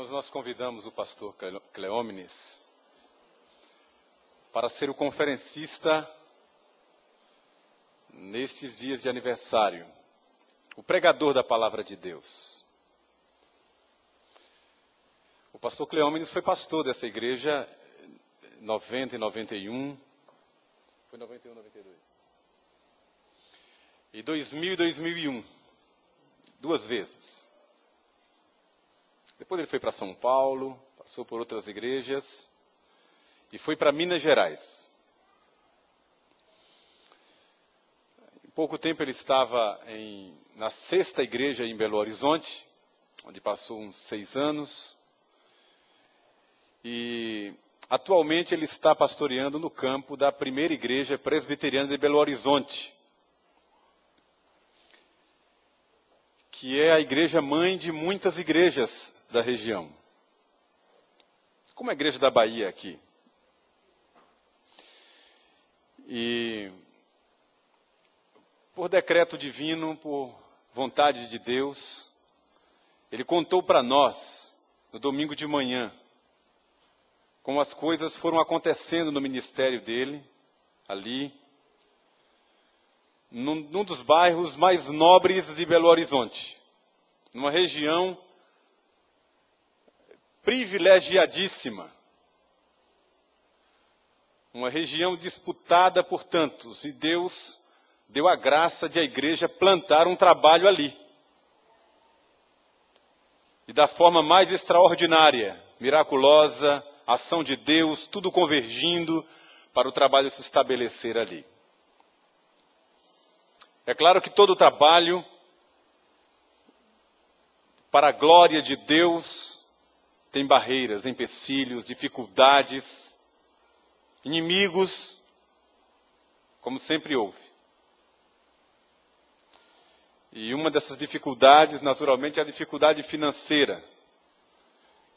Irmãos, nós convidamos o pastor Cleómenes para ser o conferencista nestes dias de aniversário, o pregador da palavra de Deus. O pastor Cleómenes foi pastor dessa igreja em 90 e 91, foi 91 e 92. E 2000 e 2001, duas vezes. Depois ele foi para São Paulo, passou por outras igrejas e foi para Minas Gerais. Em pouco tempo ele estava na 6ª igreja em Belo Horizonte, onde passou uns 6 anos. E atualmente ele está pastoreando no campo da 1ª igreja presbiteriana de Belo Horizonte, que é a igreja mãe de muitas igrejas da região. Como a igreja da Bahia aqui. E por decreto divino, por vontade de Deus, ele contou para nós, no domingo de manhã, como as coisas foram acontecendo no ministério dele, ali, num dos bairros mais nobres de Belo Horizonte, numa região privilegiadíssima, uma região disputada por tantos, e Deus deu a graça de a igreja plantar um trabalho ali. E da forma mais extraordinária, miraculosa, ação de Deus, tudo convergindo para o trabalho se estabelecer ali. É claro que todo o trabalho, para a glória de Deus, tem barreiras, empecilhos, dificuldades, inimigos, como sempre houve. E uma dessas dificuldades, naturalmente, é a dificuldade financeira.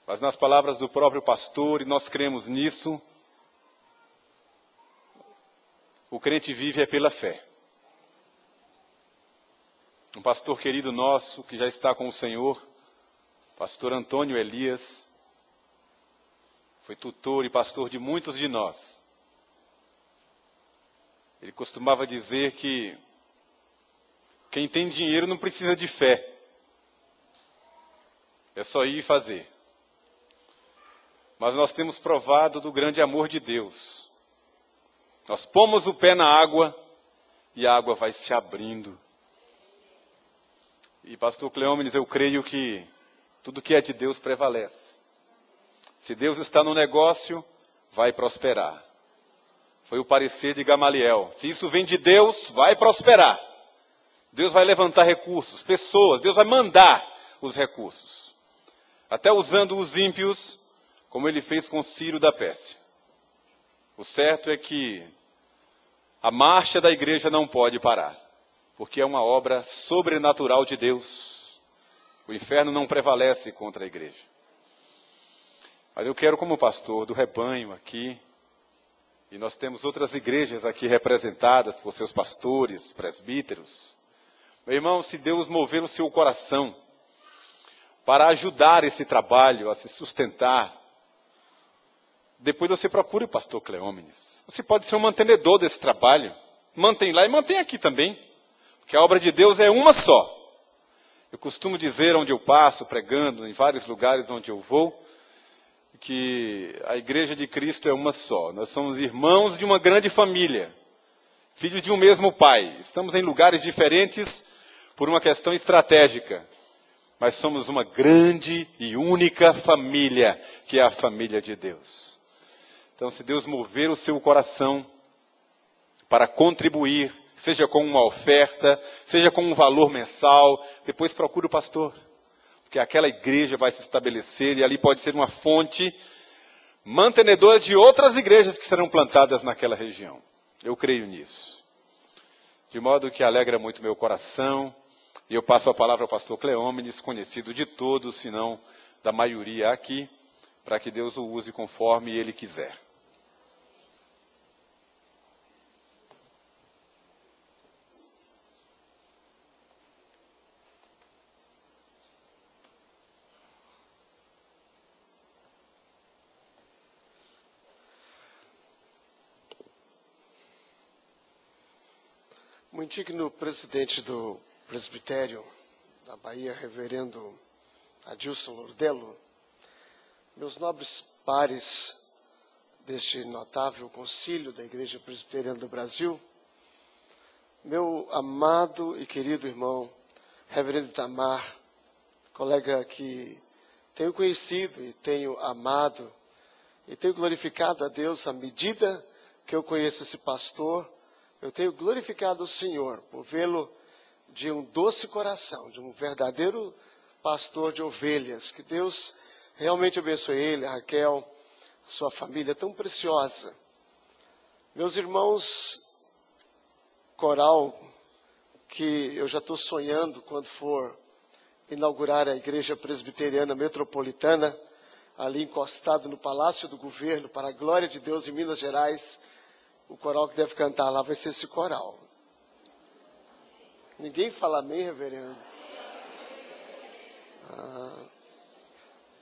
Mas nas palavras do próprio pastor, e nós cremos nisso, o crente vive é pela fé. Um pastor querido nosso, que já está com o Senhor, pastor Antônio Elias, foi tutor e pastor de muitos de nós. Ele costumava dizer que quem tem dinheiro não precisa de fé. É só ir e fazer. Mas nós temos provado do grande amor de Deus. Nós pomos o pé na água e a água vai se abrindo. E pastor Cleómenes, eu creio que tudo que é de Deus prevalece. Se Deus está no negócio, vai prosperar. Foi o parecer de Gamaliel. Se isso vem de Deus, vai prosperar. Deus vai levantar recursos, pessoas, Deus vai mandar os recursos. Até usando os ímpios, como ele fez com Ciro da Pérsia. O certo é que a marcha da igreja não pode parar, porque é uma obra sobrenatural de Deus. O inferno não prevalece contra a igreja. Mas eu quero, como pastor do rebanho aqui, e nós temos outras igrejas aqui representadas por seus pastores, presbíteros. Meu irmão, se Deus mover o seu coração para ajudar esse trabalho a se sustentar, depois você procura o pastor Cleómenes. Você pode ser um mantenedor desse trabalho. Mantém lá e mantém aqui também. Porque a obra de Deus é uma só. Eu costumo dizer onde eu passo, pregando, em vários lugares onde eu vou, que a igreja de Cristo é uma só. Nós somos irmãos de uma grande família. Filhos de um mesmo pai. Estamos em lugares diferentes por uma questão estratégica. Mas somos uma grande e única família, que é a família de Deus. Então, se Deus mover o seu coração para contribuir, seja com uma oferta, seja com um valor mensal, depois procure o pastor. Porque aquela igreja vai se estabelecer e ali pode ser uma fonte mantenedora de outras igrejas que serão plantadas naquela região. Eu creio nisso. De modo que alegra muito meu coração. E eu passo a palavra ao pastor Cleómenes, conhecido de todos, se não da maioria aqui, para que Deus o use conforme Ele quiser. Muito digno presidente do presbitério da Bahia, reverendo Adilson Lordelo, meus nobres pares deste notável concílio da Igreja Presbiteriana do Brasil, meu amado e querido irmão, reverendo Itamar, colega que tenho conhecido e tenho amado e tenho glorificado a Deus à medida que eu conheço esse pastor. Eu tenho glorificado o Senhor por vê-lo de um doce coração, de um verdadeiro pastor de ovelhas. Que Deus realmente abençoe ele, a Raquel, a sua família tão preciosa. Meus irmãos, coral que eu já estou sonhando quando for inaugurar a Igreja Presbiteriana Metropolitana, ali encostado no Palácio do Governo, para a glória de Deus, em Minas Gerais. O coral que deve cantar lá vai ser esse coral. Ninguém fala amém, reverendo?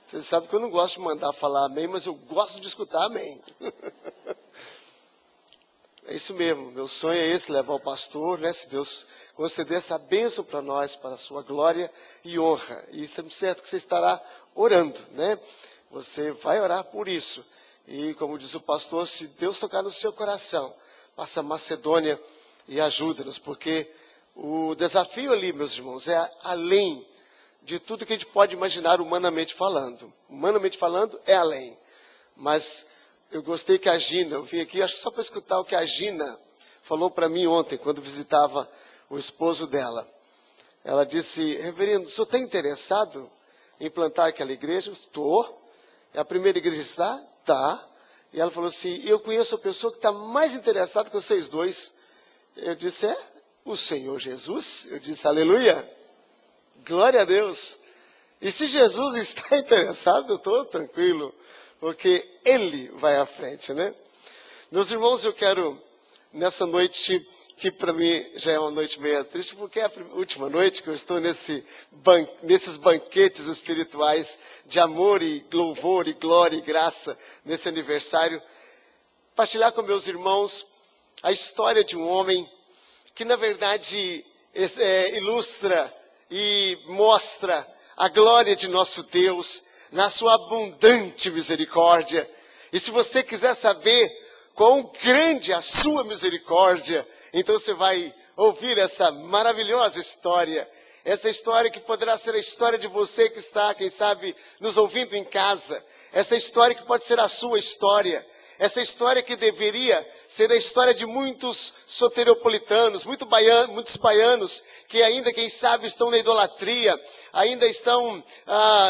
Vocês sabem que eu não gosto de mandar falar amém, mas eu gosto de escutar amém. É isso mesmo, meu sonho é esse, levar o pastor, né? Se Deus conceder essa bênção para nós, para a sua glória e honra. E estamos certo que você estará orando, né? Você vai orar por isso. E como diz o pastor, se Deus tocar no seu coração, passa a Macedônia e ajuda-nos, porque o desafio ali, meus irmãos, é além de tudo que a gente pode imaginar humanamente falando. Humanamente falando, é além. Mas eu gostei que a Gina, eu vim aqui, acho que só para escutar o que a Gina falou para mim ontem, quando visitava o esposo dela. Ela disse: reverendo, o senhor está interessado em plantar aquela igreja? Estou. É a primeira igreja que está? Tá. E ela falou assim: eu conheço a pessoa que está mais interessada que vocês dois. Eu disse: é o Senhor Jesus? Eu disse: aleluia, glória a Deus. E se Jesus está interessado, eu estou tranquilo, porque Ele vai à frente, né? Meus irmãos, eu quero, nessa noite, que para mim já é uma noite meio triste, porque é a última noite que eu estou nesses banquetes espirituais de amor e louvor e glória e graça, nesse aniversário, partilhar com meus irmãos a história de um homem que, na verdade, ilustra e mostra a glória de nosso Deus na sua abundante misericórdia. E se você quiser saber quão grande é a sua misericórdia, então você vai ouvir essa maravilhosa história. Essa história que poderá ser a história de você que está, quem sabe, nos ouvindo em casa. Essa história que pode ser a sua história. Essa história que deveria ser a história de muitos soteropolitanos, muitos baianos, que ainda, quem sabe, estão na idolatria, ainda estão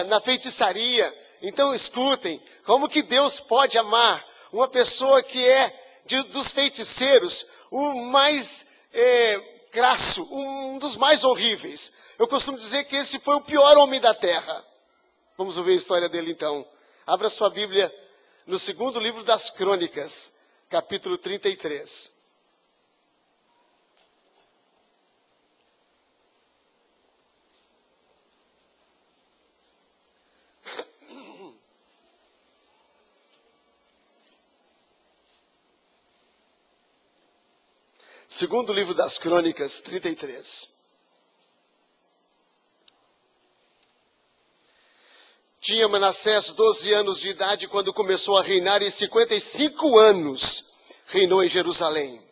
na feitiçaria. Então escutem, como que Deus pode amar uma pessoa que é dos feiticeiros, o mais crasso, um dos mais horríveis. Eu costumo dizer que esse foi o pior homem da terra. Vamos ouvir a história dele então. Abra sua Bíblia no segundo livro das Crônicas, capítulo 33. Segundo livro das Crônicas, 33. Tinha Manassés 12 anos de idade quando começou a reinar, e 55 anos reinou em Jerusalém.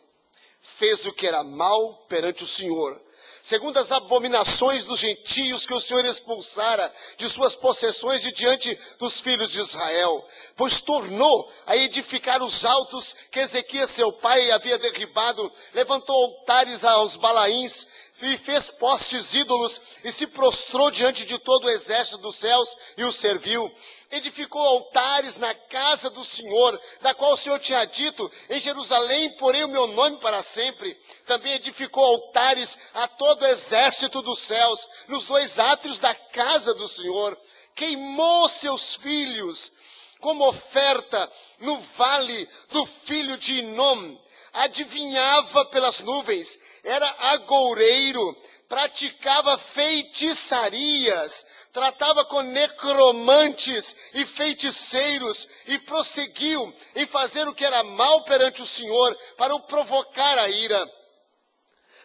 Fez o que era mal perante o Senhor, segundo as abominações dos gentios que o Senhor expulsara de suas possessões de diante dos filhos de Israel, pois tornou a edificar os altos que Ezequias seu pai havia derribado, levantou altares aos Balaíns, e fez postes ídolos, e se prostrou diante de todo o exército dos céus, e o serviu. Edificou altares na casa do Senhor, da qual o Senhor tinha dito: em Jerusalém porei o meu nome para sempre. Também edificou altares a todo o exército dos céus, nos 2 átrios da casa do Senhor. Queimou seus filhos como oferta no vale do filho de Inom. Adivinhava pelas nuvens, era agoureiro, praticava feitiçarias, tratava com necromantes e feiticeiros, e prosseguiu em fazer o que era mal perante o Senhor, para o provocar a ira.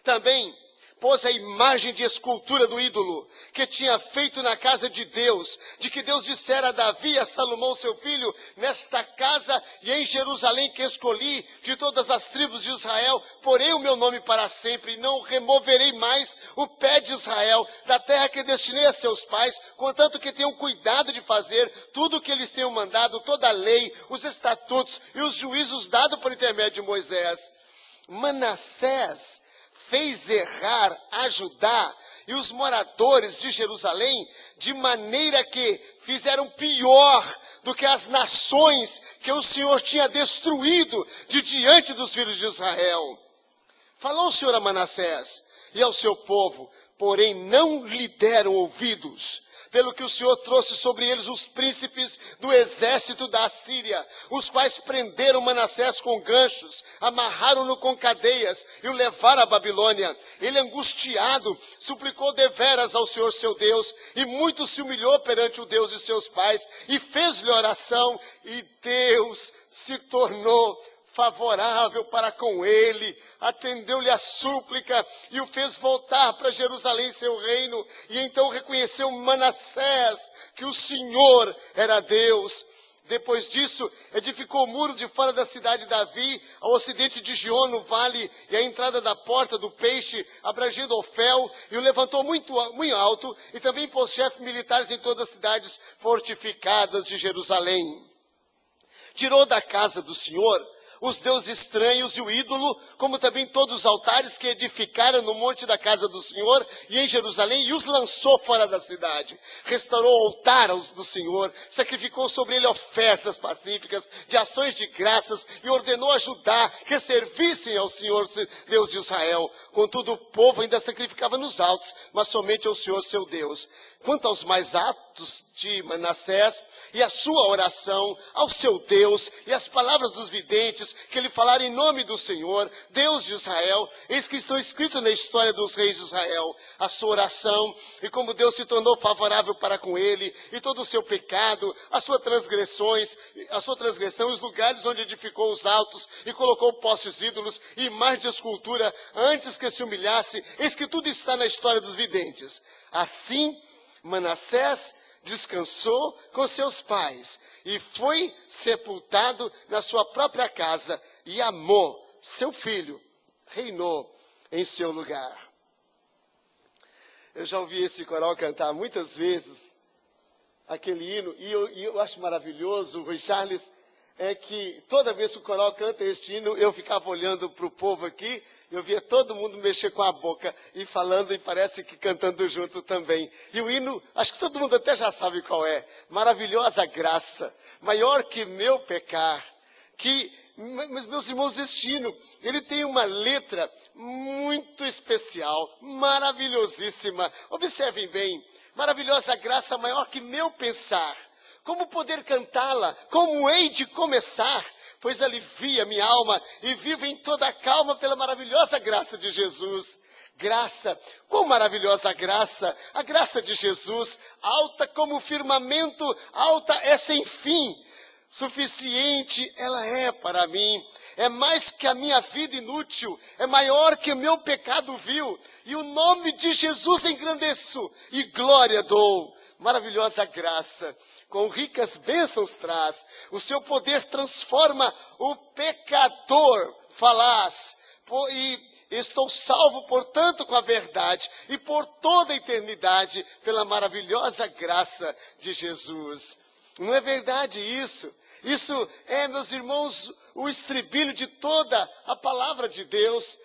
Também pôs a imagem de escultura do ídolo, que tinha feito na casa de Deus, de que Deus dissera a Davi e a Salomão seu filho, nesta casa e em Jerusalém que escolhi, de todas as tribos de Israel, porei o meu nome para sempre, e não removerei mais o pé de Israel, da terra que destinei a seus pais, contanto que tenham cuidado de fazer tudo o que eles tenham mandado, toda a lei, os estatutos e os juízos dados por intermédio de Moisés. Manassés fez errar a Judá e os moradores de Jerusalém, de maneira que fizeram pior do que as nações que o Senhor tinha destruído de diante dos filhos de Israel. Falou o Senhor a Manassés e ao seu povo, porém não lhe deram ouvidos, pelo que o Senhor trouxe sobre eles os príncipes do exército da Assíria, os quais prenderam Manassés com ganchos, amarraram-no com cadeias e o levaram à Babilônia. Ele, angustiado, suplicou deveras ao Senhor seu Deus, e muito se humilhou perante o Deus de seus pais, e fez-lhe oração, e Deus se tornou favorável para com ele, atendeu-lhe a súplica e o fez voltar para Jerusalém, seu reino, e então reconheceu Manassés que o Senhor era Deus. Depois disso, edificou o muro de fora da cidade de Davi, ao ocidente de Gion, no vale, e a entrada da porta do peixe, abrangendo Ofel, e o levantou muito alto, e também pôs chefes militares em todas as cidades fortificadas de Jerusalém. Tirou da casa do Senhor os deuses estranhos e o ídolo, como também todos os altares que edificaram no monte da casa do Senhor e em Jerusalém, e os lançou fora da cidade. Restaurou o altar do Senhor, sacrificou sobre ele ofertas pacíficas, de ações de graças, e ordenou a Judá que servissem ao Senhor, Deus de Israel. Contudo, o povo ainda sacrificava nos altos, mas somente ao Senhor seu Deus. Quanto aos mais atos de Manassés, e a sua oração ao seu Deus, e as palavras dos videntes, que lhe falaram em nome do Senhor, Deus de Israel, eis que estão escritos na história dos reis de Israel, a sua oração, e como Deus se tornou favorável para com ele, e todo o seu pecado, a sua transgressão, os lugares onde edificou os altos, e colocou postes ídolos, e imagens de escultura, antes que se humilhasse, eis que tudo está na história dos videntes. Assim, Manassés descansou com seus pais e foi sepultado na sua própria casa, e Amon, seu filho, reinou em seu lugar. Eu já ouvi esse coral cantar muitas vezes, aquele hino, e eu acho maravilhoso, o Rui Charles, é que toda vez que o coral canta este hino, eu ficava olhando para o povo aqui, eu via todo mundo mexer com a boca e falando, e parece que cantando junto também. E o hino, acho que todo mundo até já sabe qual é. Maravilhosa graça, maior que meu pecar. Meus irmãos, este hino, ele tem uma letra muito especial, maravilhosíssima. Observem bem, maravilhosa graça, maior que meu pensar. Como poder cantá-la? Como hei de começar? Pois alivia minha alma e vivo em toda calma pela maravilhosa graça de Jesus. Graça, quão maravilhosa a graça de Jesus, alta como o firmamento, alta é sem fim, suficiente ela é para mim, é mais que a minha vida inútil, é maior que o meu pecado vil, e o nome de Jesus engrandeço e glória dou. Maravilhosa graça, com ricas bênçãos traz, o seu poder transforma o pecador falaz, e estou salvo, portanto, com a verdade, e por toda a eternidade, pela maravilhosa graça de Jesus. Não é verdade isso? Isso é, meus irmãos, o estribilho de toda a palavra de Deus.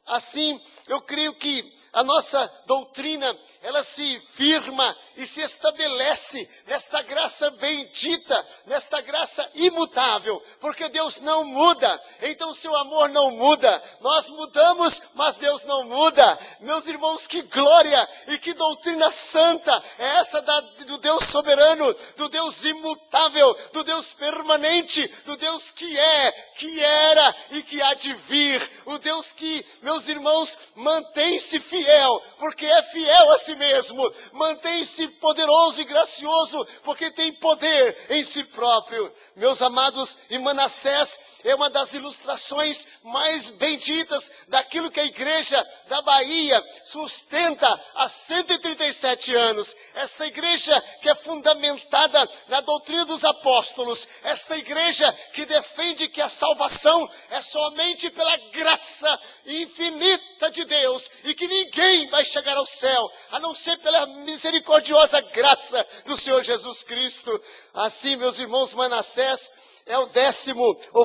Assim, eu creio que a nossa doutrina, ela se firma e se estabelece nesta graça bendita, nesta graça imutável, porque Deus não muda, então seu amor não muda, nós mudamos, mas Deus não muda. Meus irmãos, que glória e que doutrina santa é essa do Deus soberano, do Deus imutável, do Deus permanente, do Deus que é, que era e que há de vir, o Deus que, meus irmãos, mantém-se fiel fiel, porque é fiel a si mesmo. Mantém-se poderoso e gracioso, porque tem poder em si próprio. Meus amados, e Manassés é uma das ilustrações mais benditas daquilo que a igreja da Bahia sustenta há 137 anos. Esta igreja que é fundamentada na doutrina dos apóstolos. Esta igreja que defende que a salvação é somente pela graça infinita de Deus e que ninguém vai chegar ao céu, a não ser pela misericordiosa graça do Senhor Jesus Cristo. Assim, meus irmãos, Manassés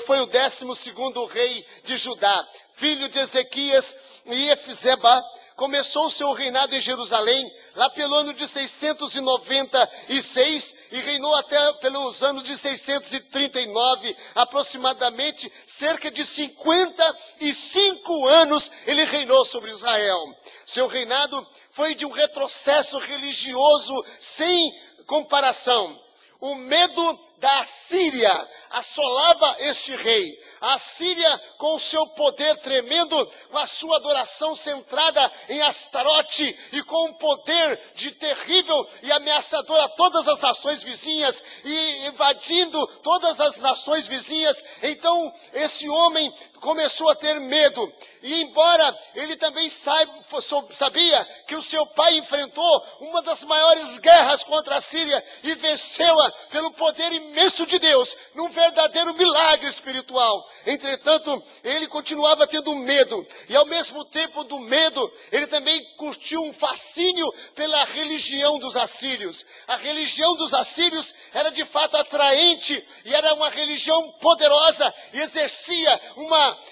foi o 12º rei de Judá, filho de Ezequias e Efzeba. Começou o seu reinado em Jerusalém, lá pelo ano de 696, e reinou até pelos anos de 639, aproximadamente, cerca de 55 anos ele reinou sobre Israel. Seu reinado foi de um retrocesso religioso sem comparação. O medo da Assíria assolava este rei. A Síria, com o seu poder tremendo, com a sua adoração centrada em Astarote e com um poder de terrível e ameaçador a todas as nações vizinhas e invadindo todas as nações vizinhas. Então, esse homem começou a ter medo. E embora ele também sabia que o seu pai enfrentou uma das maiores guerras contra a Síria e venceu-a pelo poder imenso de Deus, num verdadeiro milagre espiritual. Entretanto, ele continuava tendo medo. E ao mesmo tempo do medo, ele também curtiu um fascínio pela religião dos assírios. A religião dos assírios era de fato atraente e era uma religião poderosa e exercia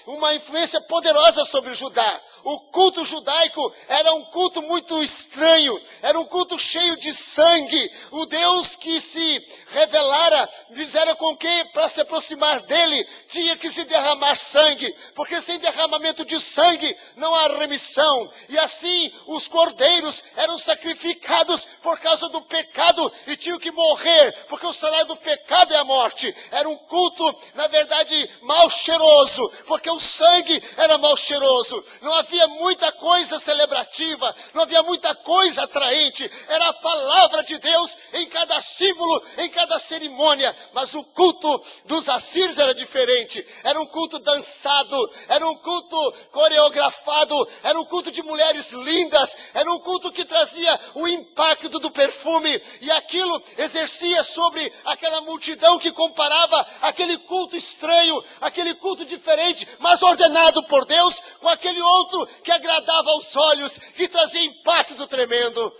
uma influência poderosa sobre Judá. O culto judaico era um culto muito estranho, era um culto cheio de sangue. O Deus que se revelara, fizera com que, para se aproximar dele, tinha que se derramar sangue, porque sem derramamento de sangue não há remissão. E assim os cordeiros eram sacrificados por causa do pecado e tinham que morrer, porque o salário do pecado é a morte. Era um culto, na verdade, mal cheiroso, porque o sangue era mal cheiroso. Não havia muita coisa celebrativa, não havia muita coisa atraente. Era a palavra de Deus em cada símbolo, em cada cerimônia. Mas o culto dos assírios era diferente. Era um culto dançado, era um culto coreografado, era um culto de mulheres lindas, era um culto que trazia o impacto do perfume, e aquilo exercia sobre aquela multidão que comparava aquele culto estranho, aquele culto diferente, mas ordenado por Deus, com aquele outro que agradava aos olhos, que trazia impacto tremendo.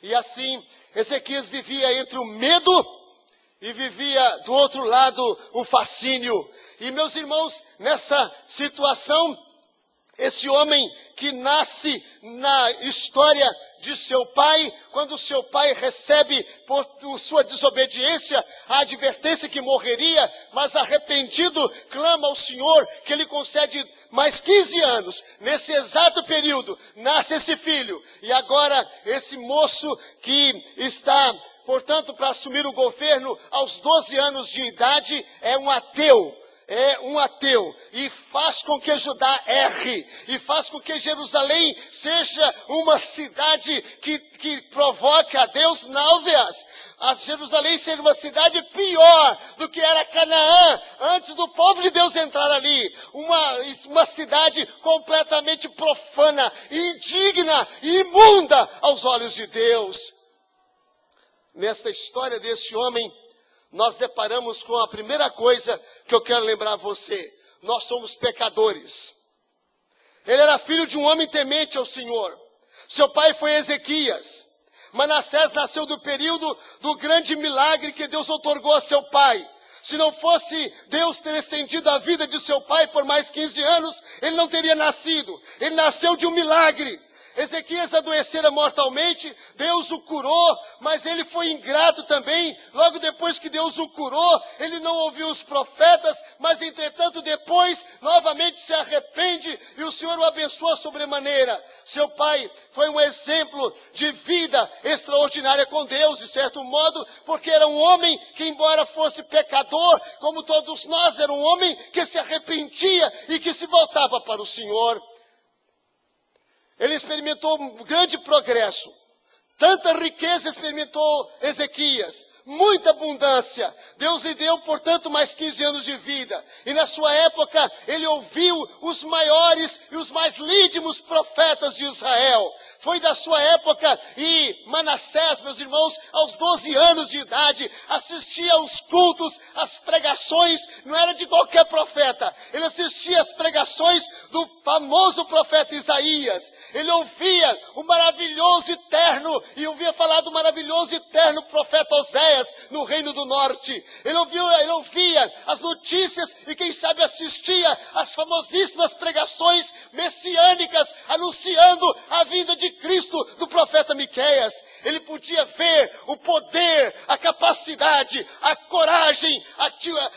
E assim, Ezequias vivia entre o medo e vivia do outro lado o fascínio. E meus irmãos, nessa situação, esse homem que nasce na história de seu pai, quando seu pai recebe por sua desobediência a advertência que morreria, mas arrependido clama ao Senhor que ele concede mais 15 anos. Nesse exato período nasce esse filho, e agora esse moço que está, portanto, para assumir o governo aos 12 anos de idade, é um ateu, e faz com que Judá erre, e faz com que Jerusalém seja uma cidade que provoca a Deus náuseas. A Jerusalém seja uma cidade pior do que era Canaã, antes do povo de Deus entrar ali. Uma cidade completamente profana, indigna e imunda aos olhos de Deus. Nesta história desse homem, nós deparamos com a primeira coisa que eu quero lembrar a você. Nós somos pecadores. Ele era filho de um homem temente ao Senhor. Seu pai foi Ezequias. Manassés nasceu do período do grande milagre que Deus outorgou a seu pai. Se não fosse Deus ter estendido a vida de seu pai por mais 15 anos, ele não teria nascido. Ele nasceu de um milagre. Ezequias adoecera mortalmente, Deus o curou, mas ele foi ingrato também. Logo depois que Deus o curou, ele não ouviu os profetas, mas entretanto depois novamente se arrepende e o Senhor o abençoa sobremaneira. Seu pai foi um exemplo de vida extraordinária com Deus, de certo modo, porque era um homem que, embora fosse pecador, como todos nós, era um homem que se arrependia e que se voltava para o Senhor. Ele experimentou um grande progresso. Tanta riqueza experimentou Ezequias. Muita abundância. Deus lhe deu, portanto, mais 15 anos de vida. E na sua época, ele ouviu os maiores e os mais lídimos profetas de Israel. Foi da sua época e Manassés, meus irmãos, aos 12 anos de idade, assistia aos cultos, às pregações, não era de qualquer profeta. Ele assistia às pregações do famoso profeta Isaías. Ele ouvia o maravilhoso eterno, e ouvia falar do maravilhoso eterno profeta Oséias no Reino do Norte. Ele ouvia as notícias e quem sabe assistia às famosíssimas pregações messiânicas, anunciando a vinda de Cristo do profeta Miqueias. Ele podia ver o poder, a capacidade, a coragem,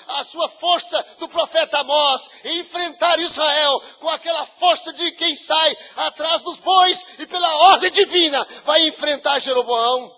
a sua força do profeta Amós e enfrentar Israel com aquela força de quem sai atrás dos bois e pela ordem divina vai enfrentar Jeroboão.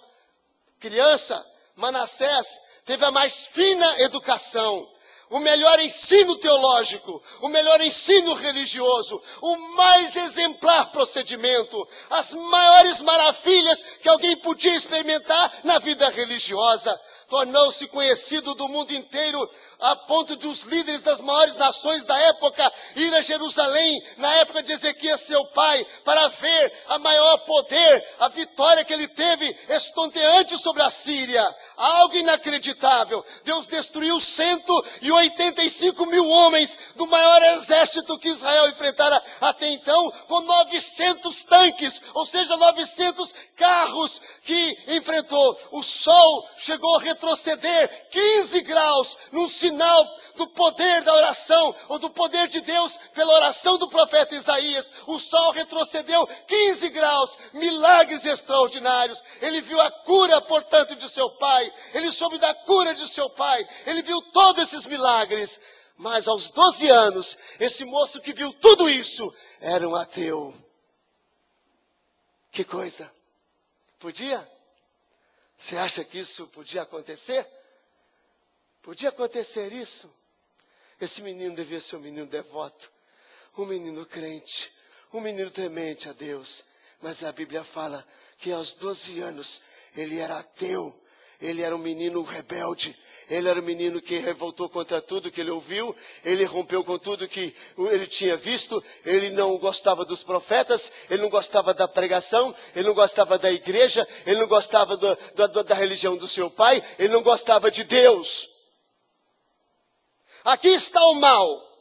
Criança, Manassés teve a mais fina educação, o melhor ensino teológico, o melhor ensino religioso, o mais exemplar procedimento, as maiores maravilhas que alguém podia experimentar na vida religiosa. Tornou-se conhecido do mundo inteiro a ponto de os líderes das maiores nações da época ir a Jerusalém, na época de Ezequias, seu pai, para ver a maior poder, a vitória que ele teve estonteante sobre a Síria. Algo inacreditável. Deus destruiu 185 mil homens do maior exército que Israel enfrentara até então, com 900 tanques, ou seja, 900 carros que enfrentou. O sol chegou a retroceder 15 graus, num sinal do poder da oração, ou do poder de Deus pela oração do profeta Isaías. O sol retrocedeu 15 graus, milagres extraordinários. Ele viu a cura, portanto, de seu pai. Ele soube da cura de seu pai. Ele viu todos esses milagres. Mas aos 12 anos, esse moço que viu tudo isso, era um ateu. Que coisa! Podia? Você acha que isso podia acontecer? Podia acontecer isso? Esse menino devia ser um menino devoto, um menino crente, um menino temente a Deus. Mas a Bíblia fala que aos 12 anos ele era ateu, ele era um menino rebelde, ele era um menino que revoltou contra tudo que ele ouviu, ele rompeu com tudo que ele tinha visto, ele não gostava dos profetas, ele não gostava da pregação, ele não gostava da igreja, ele não gostava da religião do seu pai, ele não gostava de Deus. Aqui está o mal.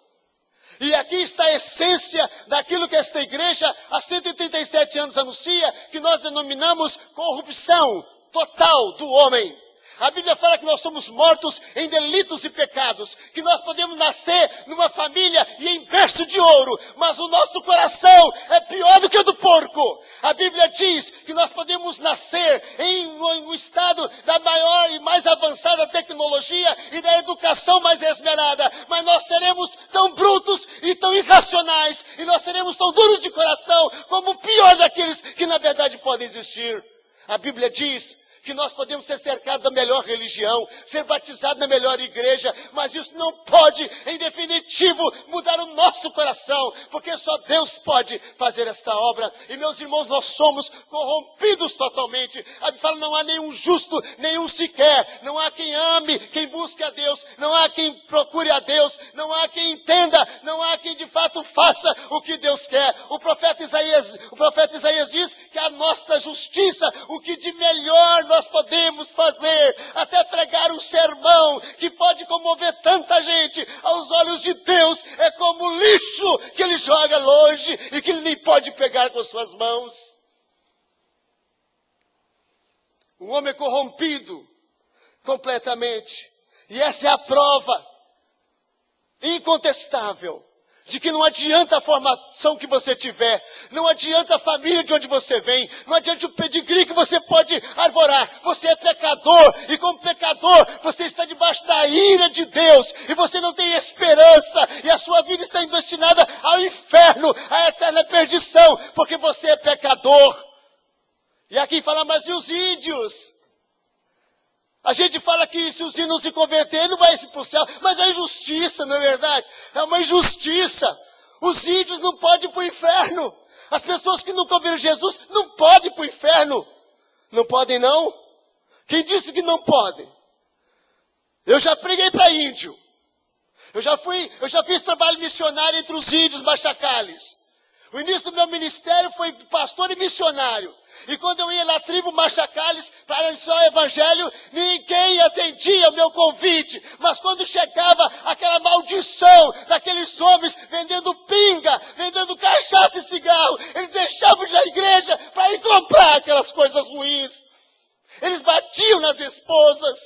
E aqui está a essência daquilo que esta igreja há 137 anos anuncia, que nós denominamos corrupção total do homem. A Bíblia fala que nós somos mortos em delitos e pecados, que nós podemos nascer numa família e em berço de ouro, mas o nosso coração é pior do que o do porco. A Bíblia diz que nós podemos nascer em um estado da maior e mais avançada tecnologia e da educação mais esmerada, mas nós seremos tão brutos e tão irracionais, e nós seremos tão duros de coração como o pior daqueles que na verdade podem existir. A Bíblia diz que nós podemos ser cercados da melhor religião, ser batizados na melhor igreja, mas isso não pode, em definitivo, mudar o nosso coração, porque só Deus pode fazer esta obra. E meus irmãos, nós somos corrompidos totalmente. A Bíblia fala, não há nenhum justo, nenhum sequer, não há quem ame, quem busque a Deus, não há quem procure a Deus, não há quem entenda, não há quem de fato faça o que Deus quer. O profeta Isaías diz que a nossa justiça, o que de melhor nós podemos fazer, até pregar um sermão que pode comover tanta gente, aos olhos de Deus é como lixo que ele joga longe e que ele nem pode pegar com suas mãos. Um homem corrompido completamente, e essa é a prova incontestável de que não adianta a formação que você tiver, não adianta a família de onde você vem, não adianta o pedigree que você pode arvorar. Você é pecador, e como pecador, você está debaixo da ira de Deus, e você não tem esperança, e a sua vida está destinada ao inferno, à eterna perdição, porque você é pecador. E aqui fala, mas e os ídios? A gente fala que se os ídios não se converterem, não vai para o céu. Mas é injustiça, não é verdade? É uma injustiça. Os ídios não podem ir para o inferno. As pessoas que nunca ouviram Jesus não podem ir para o inferno. Não podem, não? Quem disse que não podem? Eu já preguei para índio. Eu já fiz trabalho missionário entre os índios machacales. O início do meu ministério foi pastor e missionário. E quando eu ia na tribo Machacales para anunciar o evangelho, ninguém atendia o meu convite. Mas quando chegava aquela maldição daqueles homens vendendo pinga, vendendo cachaça e cigarro, eles deixavam de ir à igreja para ir comprar aquelas coisas ruins. Eles batiam nas esposas,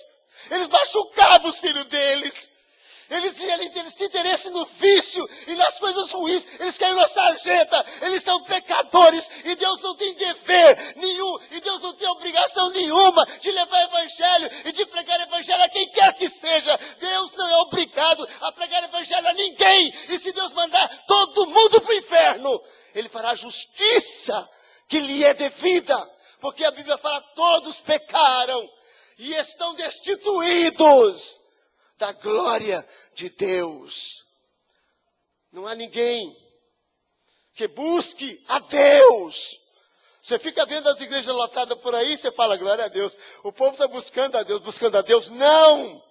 eles machucavam os filhos deles. Eles têm interesse no vício e nas coisas ruins. Eles caíram na sarjeta. Eles são pecadores. E Deus não tem dever nenhum. E Deus não tem obrigação nenhuma de levar evangelho e de pregar evangelho a quem quer que seja. Deus não é obrigado a pregar evangelho a ninguém. E se Deus mandar todo mundo para o inferno, Ele fará a justiça que lhe é devida. Porque a Bíblia fala, todos pecaram e estão destituídos da glória de Deus. Não há ninguém que busque a Deus. Você fica vendo as igrejas lotadas por aí, você fala, glória a Deus. O povo está buscando a Deus, buscando a Deus. Não!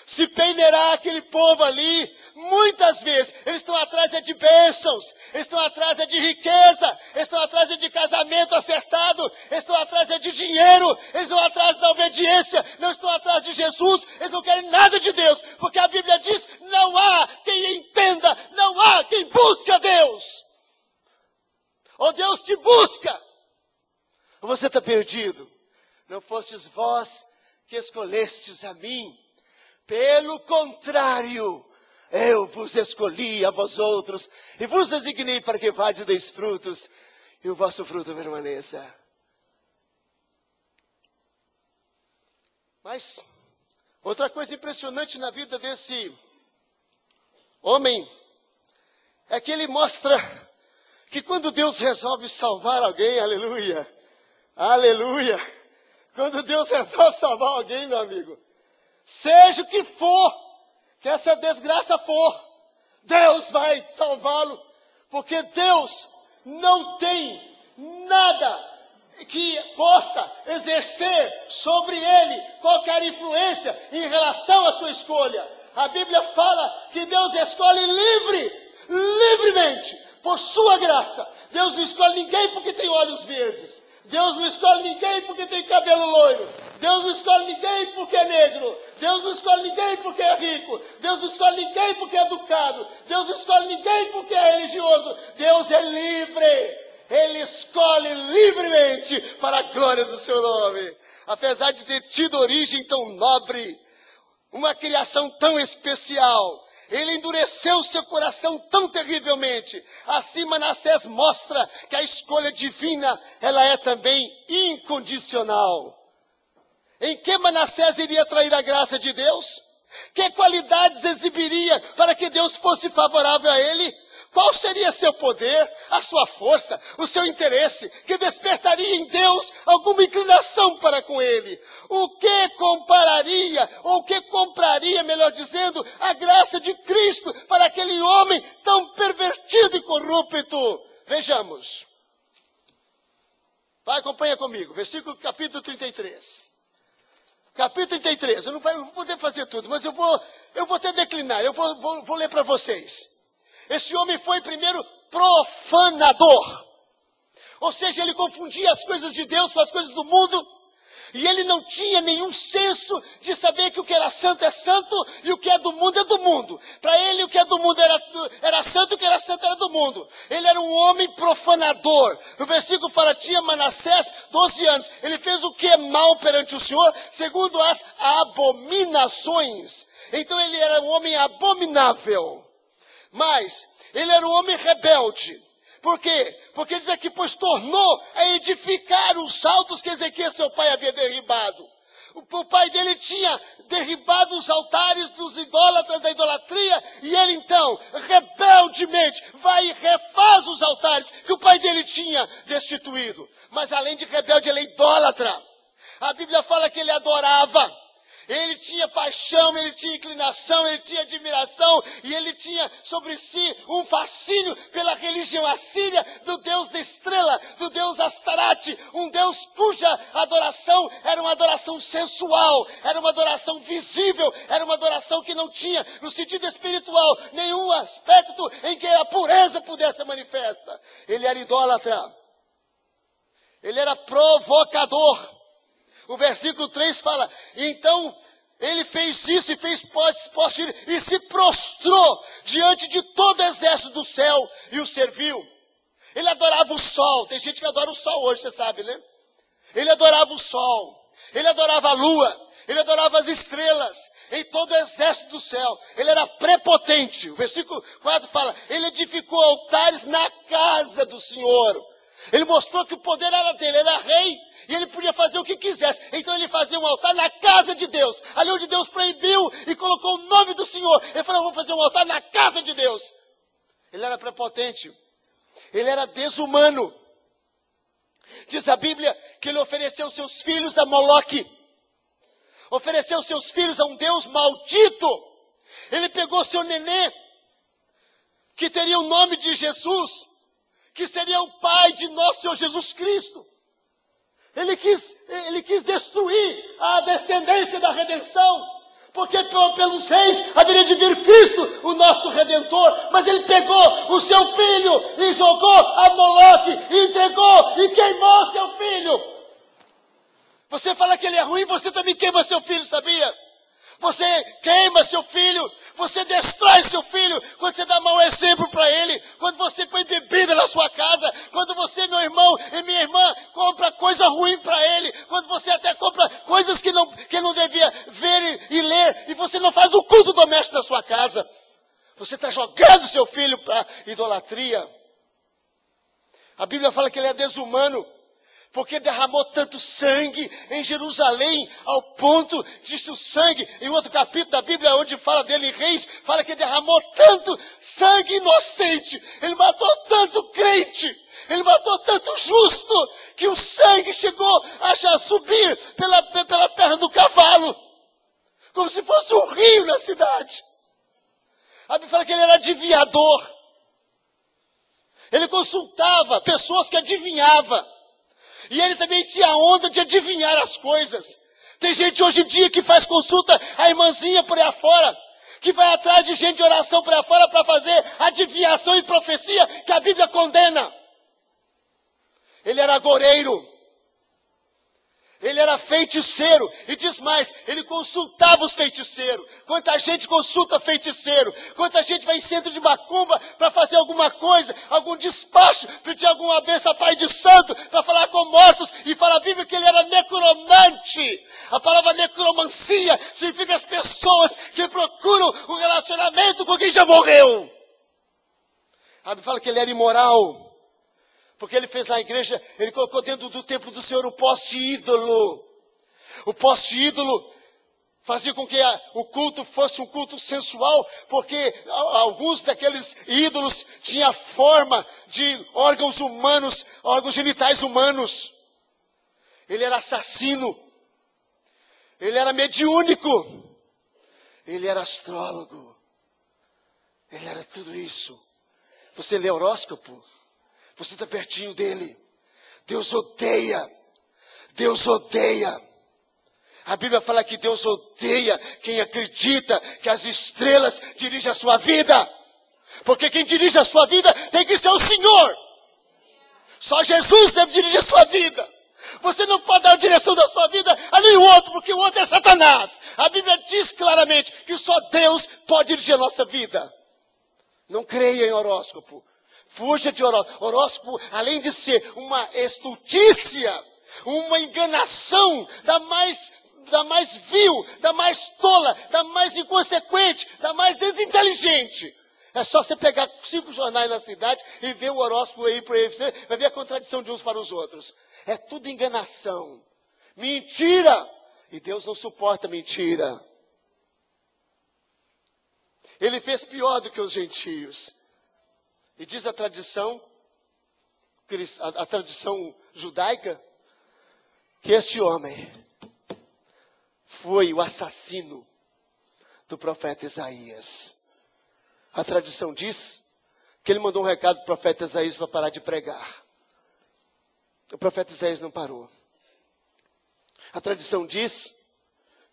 Se peneirar aquele povo ali, muitas vezes, eles estão atrás de bênçãos, eles estão atrás de riqueza, eles estão atrás de casamento acertado, eles estão atrás de dinheiro, eles estão atrás da obediência, não estão atrás de Jesus, eles não querem nada de Deus, porque a Bíblia diz, não há quem entenda, não há quem busque a Deus. Ou Deus te busca, ou você está perdido. Não fostes vós que escolhestes a mim, pelo contrário, eu vos escolhi a vós outros, e vos designei para que vades e deis frutos, e o vosso fruto permaneça. Mas, outra coisa impressionante na vida desse homem, é que ele mostra que quando Deus resolve salvar alguém, aleluia, aleluia, quando Deus resolve salvar alguém, meu amigo, seja o que for, que essa desgraça for, Deus vai salvá-lo, porque Deus não tem nada que possa exercer sobre ele qualquer influência em relação à sua escolha. A Bíblia fala que Deus escolhe livremente, por sua graça. Deus não escolhe ninguém porque tem olhos verdes. Deus não escolhe ninguém porque tem cabelo loiro. Deus não escolhe ninguém porque é negro. Deus não escolhe ninguém porque é rico. Deus não escolhe ninguém porque é educado. Deus não escolhe ninguém porque é religioso. Deus é livre. Ele escolhe livremente para a glória do seu nome. Apesar de ter tido origem tão nobre, uma criação tão especial, ele endureceu seu coração tão terrivelmente. Assim Manassés mostra que a escolha divina, ela é também incondicional. Em que Manassés iria atrair a graça de Deus? Que qualidades exibiria para que Deus fosse favorável a ele? Qual seria seu poder, a sua força, o seu interesse, que despertaria em Deus alguma inclinação para com ele? O que compararia, ou o que compraria, melhor dizendo, a graça de Cristo para aquele homem tão pervertido e corrupto? Vejamos. Vai, acompanha comigo, versículo capítulo 33. Capítulo 33, eu não vou poder fazer tudo, mas eu vou até declinar, eu vou ler para vocês. Esse homem foi primeiro profanador. Ou seja, ele confundia as coisas de Deus com as coisas do mundo. E ele não tinha nenhum senso de saber que o que era santo é santo e o que é do mundo é do mundo. Para ele o que é do mundo era santo e o que era santo era do mundo. Ele era um homem profanador. No versículo fala, tinha Manassés 12 anos. Ele fez o que é mal perante o Senhor, segundo as abominações. Então ele era um homem abominável. Mas ele era um homem rebelde. Por quê? Porque diz aqui, pois tornou a edificar os altos que Ezequias, seu pai, havia derribado. O pai dele tinha derribado os altares dos idólatras da idolatria, e ele então, rebeldemente, vai e refaz os altares que o pai dele tinha destituído. Mas além de rebelde, ele é idólatra. A Bíblia fala que ele adorava. Ele tinha paixão, ele tinha inclinação, ele tinha admiração, e ele tinha sobre si um fascínio pela religião assíria, do deus da estrela, do deus Astarate, um deus cuja adoração era uma adoração sensual, era uma adoração visível, era uma adoração que não tinha, no sentido espiritual, nenhum aspecto em que a pureza pudesse ser manifesta. Ele era idólatra, ele era provocador. O versículo 3 fala, então ele fez isso e fez poste e se prostrou diante de todo o exército do céu e o serviu. Ele adorava o sol, tem gente que adora o sol hoje, você sabe, né? Ele adorava o sol, ele adorava a lua, ele adorava as estrelas, em todo o exército do céu. Ele era prepotente. O versículo 4 fala, ele edificou altares na casa do Senhor. Ele mostrou que o poder era dele, ele era rei. E ele podia fazer o que quisesse. Então ele fazia um altar na casa de Deus. Ali onde Deus proibiu e colocou o nome do Senhor. Ele falou, eu vou fazer um altar na casa de Deus. Ele era prepotente. Ele era desumano. Diz a Bíblia que ele ofereceu seus filhos a Moloque. Ofereceu seus filhos a um Deus maldito. Ele pegou seu nenê, que teria o nome de Jesus, que seria o pai de nosso Senhor Jesus Cristo. Ele quis destruir a descendência da redenção, porque pelos reis haveria de vir Cristo, o nosso Redentor. Mas ele pegou o seu filho e jogou a Moloque, e entregou e queimou seu filho. Você fala que ele é ruim, você também queima seu filho, sabia? Você queima seu filho, você destrói seu filho, quando você dá mau exemplo para ele, quando você põe bebida na sua casa, quando você, meu irmão e minha irmã, compra coisa ruim para ele, quando você até compra coisas que não devia ver e ler, e você não faz o culto doméstico da sua casa. Você está jogando seu filho para idolatria. A Bíblia fala que ele é desumano, porque derramou tanto sangue em Jerusalém, ao ponto de o sangue, em outro capítulo da Bíblia, onde fala dele em Reis, fala que derramou tanto sangue inocente, ele matou tanto crente, ele matou tanto justo, que o sangue chegou a subir pela perna do cavalo, como se fosse um rio na cidade. A Bíblia fala que ele era adivinhador, ele consultava pessoas que adivinhavam. E ele também tinha a onda de adivinhar as coisas. Tem gente hoje em dia que faz consulta, a irmãzinha por aí afora, que vai atrás de gente de oração por aí afora para fazer adivinhação e profecia que a Bíblia condena. Ele era agoureiro. Ele era feiticeiro. E diz mais, ele consultava os feiticeiros. Quanta gente consulta feiticeiro. Quanta gente vai em centro de macumba para fazer alguma coisa, algum despacho, pedir alguma bênção a Pai de Santo, para falar com mortos. E fala a Bíblia que ele era necromante. A palavra necromancia significa as pessoas que procuram um relacionamento com quem já morreu. A Bíblia fala que ele era imoral. Porque ele fez na igreja, ele colocou dentro do templo do Senhor o poste ídolo. O poste ídolo fazia com que o culto fosse um culto sensual, porque alguns daqueles ídolos tinham forma de órgãos humanos, órgãos genitais humanos. Ele era assassino. Ele era mediúnico. Ele era astrólogo. Ele era tudo isso. Você lê horóscopo? Você está pertinho dele. Deus odeia. Deus odeia. A Bíblia fala que Deus odeia quem acredita que as estrelas dirigem a sua vida. Porque quem dirige a sua vida tem que ser o Senhor. Só Jesus deve dirigir a sua vida. Você não pode dar a direção da sua vida a nenhum outro, porque o outro é Satanás. A Bíblia diz claramente que só Deus pode dirigir a nossa vida. Não creia em horóscopo. Fuja de horóscopo. Horóscopo, além de ser uma estultícia, uma enganação da mais vil, da mais tola, da mais inconsequente, da mais desinteligente. É só você pegar 5 jornais na cidade e ver o horóscopo aí para eles. Você vai ver a contradição de uns para os outros. É tudo enganação. Mentira. E Deus não suporta mentira. Ele fez pior do que os gentios. E diz a tradição judaica, que este homem foi o assassino do profeta Isaías. A tradição diz que ele mandou um recado para o profeta Isaías para parar de pregar. O profeta Isaías não parou. A tradição diz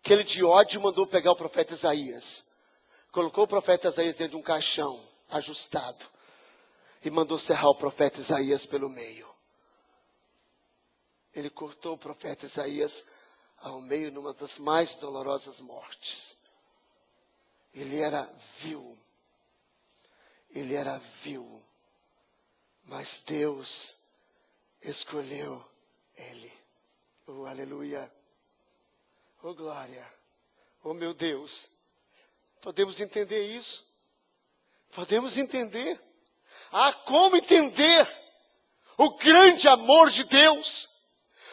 que ele de ódio mandou pegar o profeta Isaías. Colocou o profeta Isaías dentro de um caixão ajustado e mandou serrar o profeta Isaías pelo meio. Ele cortou o profeta Isaías ao meio numa das mais dolorosas mortes. Ele era vil. Ele era vil. Mas Deus escolheu ele. Oh, aleluia. Oh, glória. Oh, meu Deus. Podemos entender isso? Podemos entender? Há como entender o grande amor de Deus.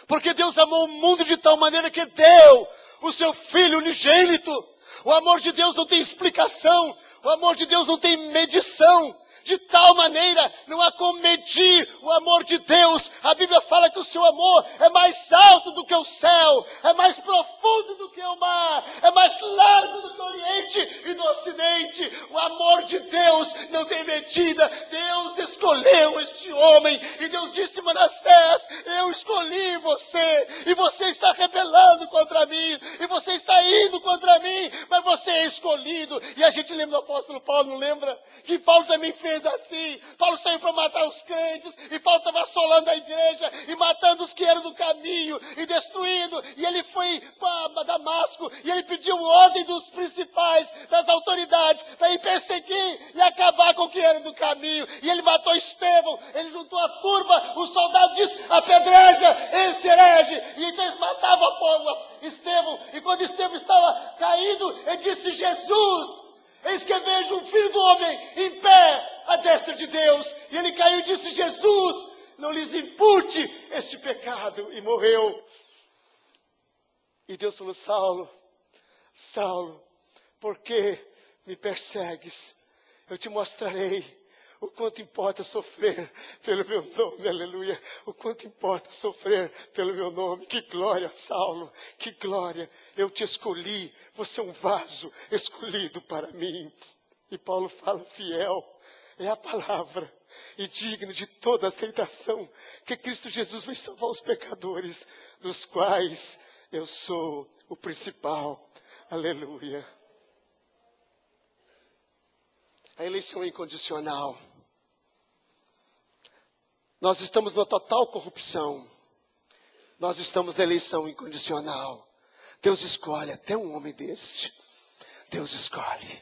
Porque Deus amou o mundo de tal maneira que deu o seu Filho unigênito. O amor de Deus não tem explicação. O amor de Deus não tem medição. De tal maneira, não há como medir o amor de Deus. A Bíblia fala que o seu amor é mais alto do que o céu, é mais profundo do que o mar, é mais largo do que o Oriente e do Ocidente. O amor de Deus não tem medida. Deus escolheu este homem e Deus disse: Manassés, eu escolhi você e você está rebelando contra mim e você está indo contra mim, mas você é escolhido. E a gente lembra do apóstolo Paulo, não lembra? Que Paulo também fez assim. Paulo saiu para matar os crentes e Paulo estava assolando a igreja e matando os que eram do caminho e destruindo. E ele foi para Damasco e ele pediu ordem dos principais, das autoridades, para ir perseguir e acabar com o que era do caminho. E ele matou Estevão, ele juntou a turma, os soldados disseram: apedreja esse herege. E então eles matavam Estevão. E quando Estevão estava caído, ele disse: Jesus, eis que vejo o Filho do Homem em pé à destra de Deus. E ele caiu e disse: Jesus, não lhes impute este pecado. E morreu. E Deus falou: Saulo, Saulo, por que me persegues? Eu te mostrarei o quanto importa sofrer pelo meu nome, aleluia. O quanto importa sofrer pelo meu nome. Que glória, Saulo, que glória. Eu te escolhi, você é um vaso escolhido para mim. E Paulo fala: fiel é a palavra e digno de toda aceitação, que Cristo Jesus veio salvar os pecadores, dos quais eu sou o principal. Aleluia. A eleição é incondicional. Nós estamos numa total corrupção. Nós estamos na eleição incondicional. Deus escolhe até um homem deste. Deus escolhe.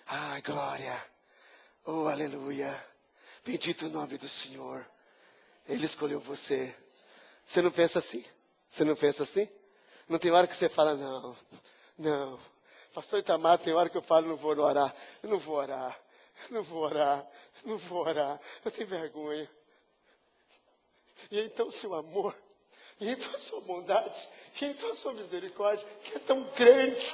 Ai, glória. Oh, aleluia. Bendito o nome do Senhor. Ele escolheu você. Você não pensa assim? Você não pensa assim? Não tem hora que você fala: não. Pastor Itamar, tem hora que eu falo: não vou orar. Eu não vou orar. Não vou orar. Eu tenho vergonha. E então o seu amor, e então a sua bondade, e então a sua misericórdia, que é tão grande,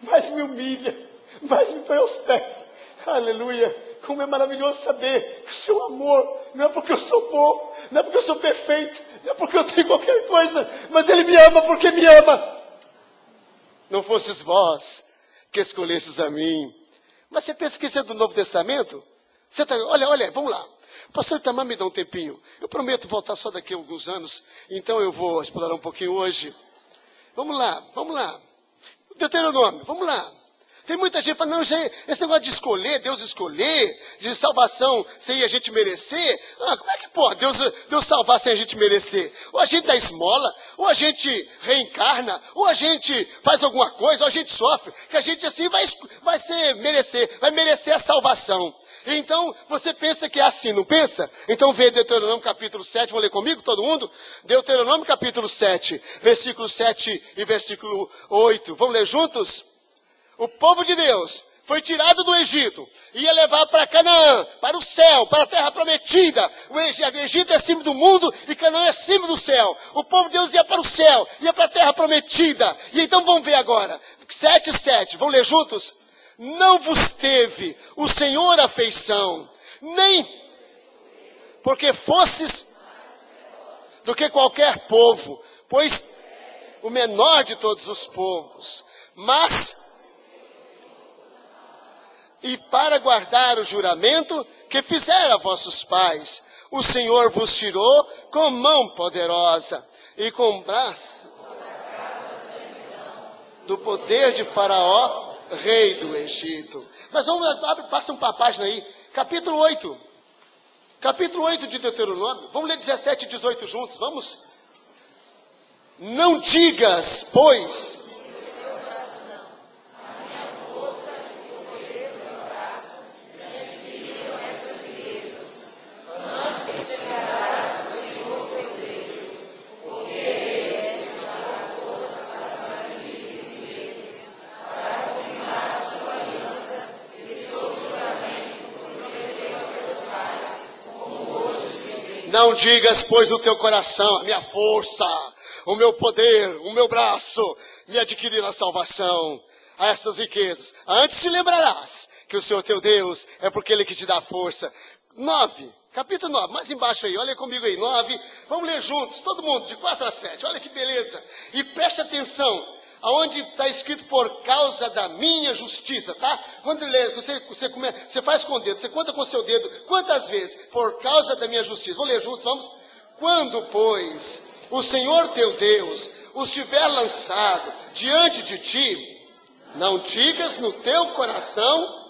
mais me humilha, mais me põe aos pés. Aleluia. Como é maravilhoso saber que o seu amor não é porque eu sou bom, não é porque eu sou perfeito, não é porque eu tenho qualquer coisa, mas Ele me ama porque me ama. Não fosses vós que escolhesses a mim. Mas você pensa que isso é do Novo Testamento? Olha, vamos lá. O pastor Itamar me dá um tempinho. Eu prometo voltar só daqui a alguns anos. Então eu vou explorar um pouquinho hoje. Vamos lá. Deuteronômio, vamos lá. Tem muita gente falando: não, esse negócio de escolher, Deus escolher, de salvação sem a gente merecer. Como é que pode Deus salvar sem a gente merecer? Ou a gente dá esmola, ou a gente reencarna, ou a gente faz alguma coisa, ou a gente sofre, que a gente assim vai merecer a salvação. Então, você pensa que é assim, não pensa? Então vê Deuteronômio capítulo 7, vão ler comigo todo mundo? Deuteronômio capítulo 7, versículo 7 e versículo 8. Vamos ler juntos? O povo de Deus foi tirado do Egito, ia levar para Canaã, para o céu, para a terra prometida. O Egito é cima do mundo e Canaã é cima do céu. O povo de Deus ia para o céu, ia para a terra prometida. E então vamos ver agora, 7:7, vamos ler juntos? Não vos teve o Senhor afeição, nem porque fostes do que qualquer povo, pois o menor de todos os povos. Mas, e para guardar o juramento que fizeram a vossos pais, o Senhor vos tirou com mão poderosa e com braço do poder de Faraó, rei do Egito. Mas vamos, passa uma página aí, capítulo 8. Capítulo 8 de Deuteronômio. Vamos ler 17 e 18 juntos, vamos? Não digas, pois, não digas, pois, no teu coração, a minha força, o meu poder, o meu braço, me adquiriram a salvação, a essas riquezas. Antes te lembrarás que o Senhor teu Deus é porque Ele que te dá força. 9, capítulo 9, mais embaixo aí, olha comigo aí, 9. Vamos ler juntos, todo mundo, de 4 a 7, olha que beleza. E preste atenção, aonde está escrito por causa da minha justiça, tá? Quando lê, você faz com o dedo, você conta com o seu dedo, quantas vezes? Por causa da minha justiça. Vamos ler juntos, vamos? Quando, pois, o Senhor teu Deus os tiver lançado diante de ti, não digas no teu coração,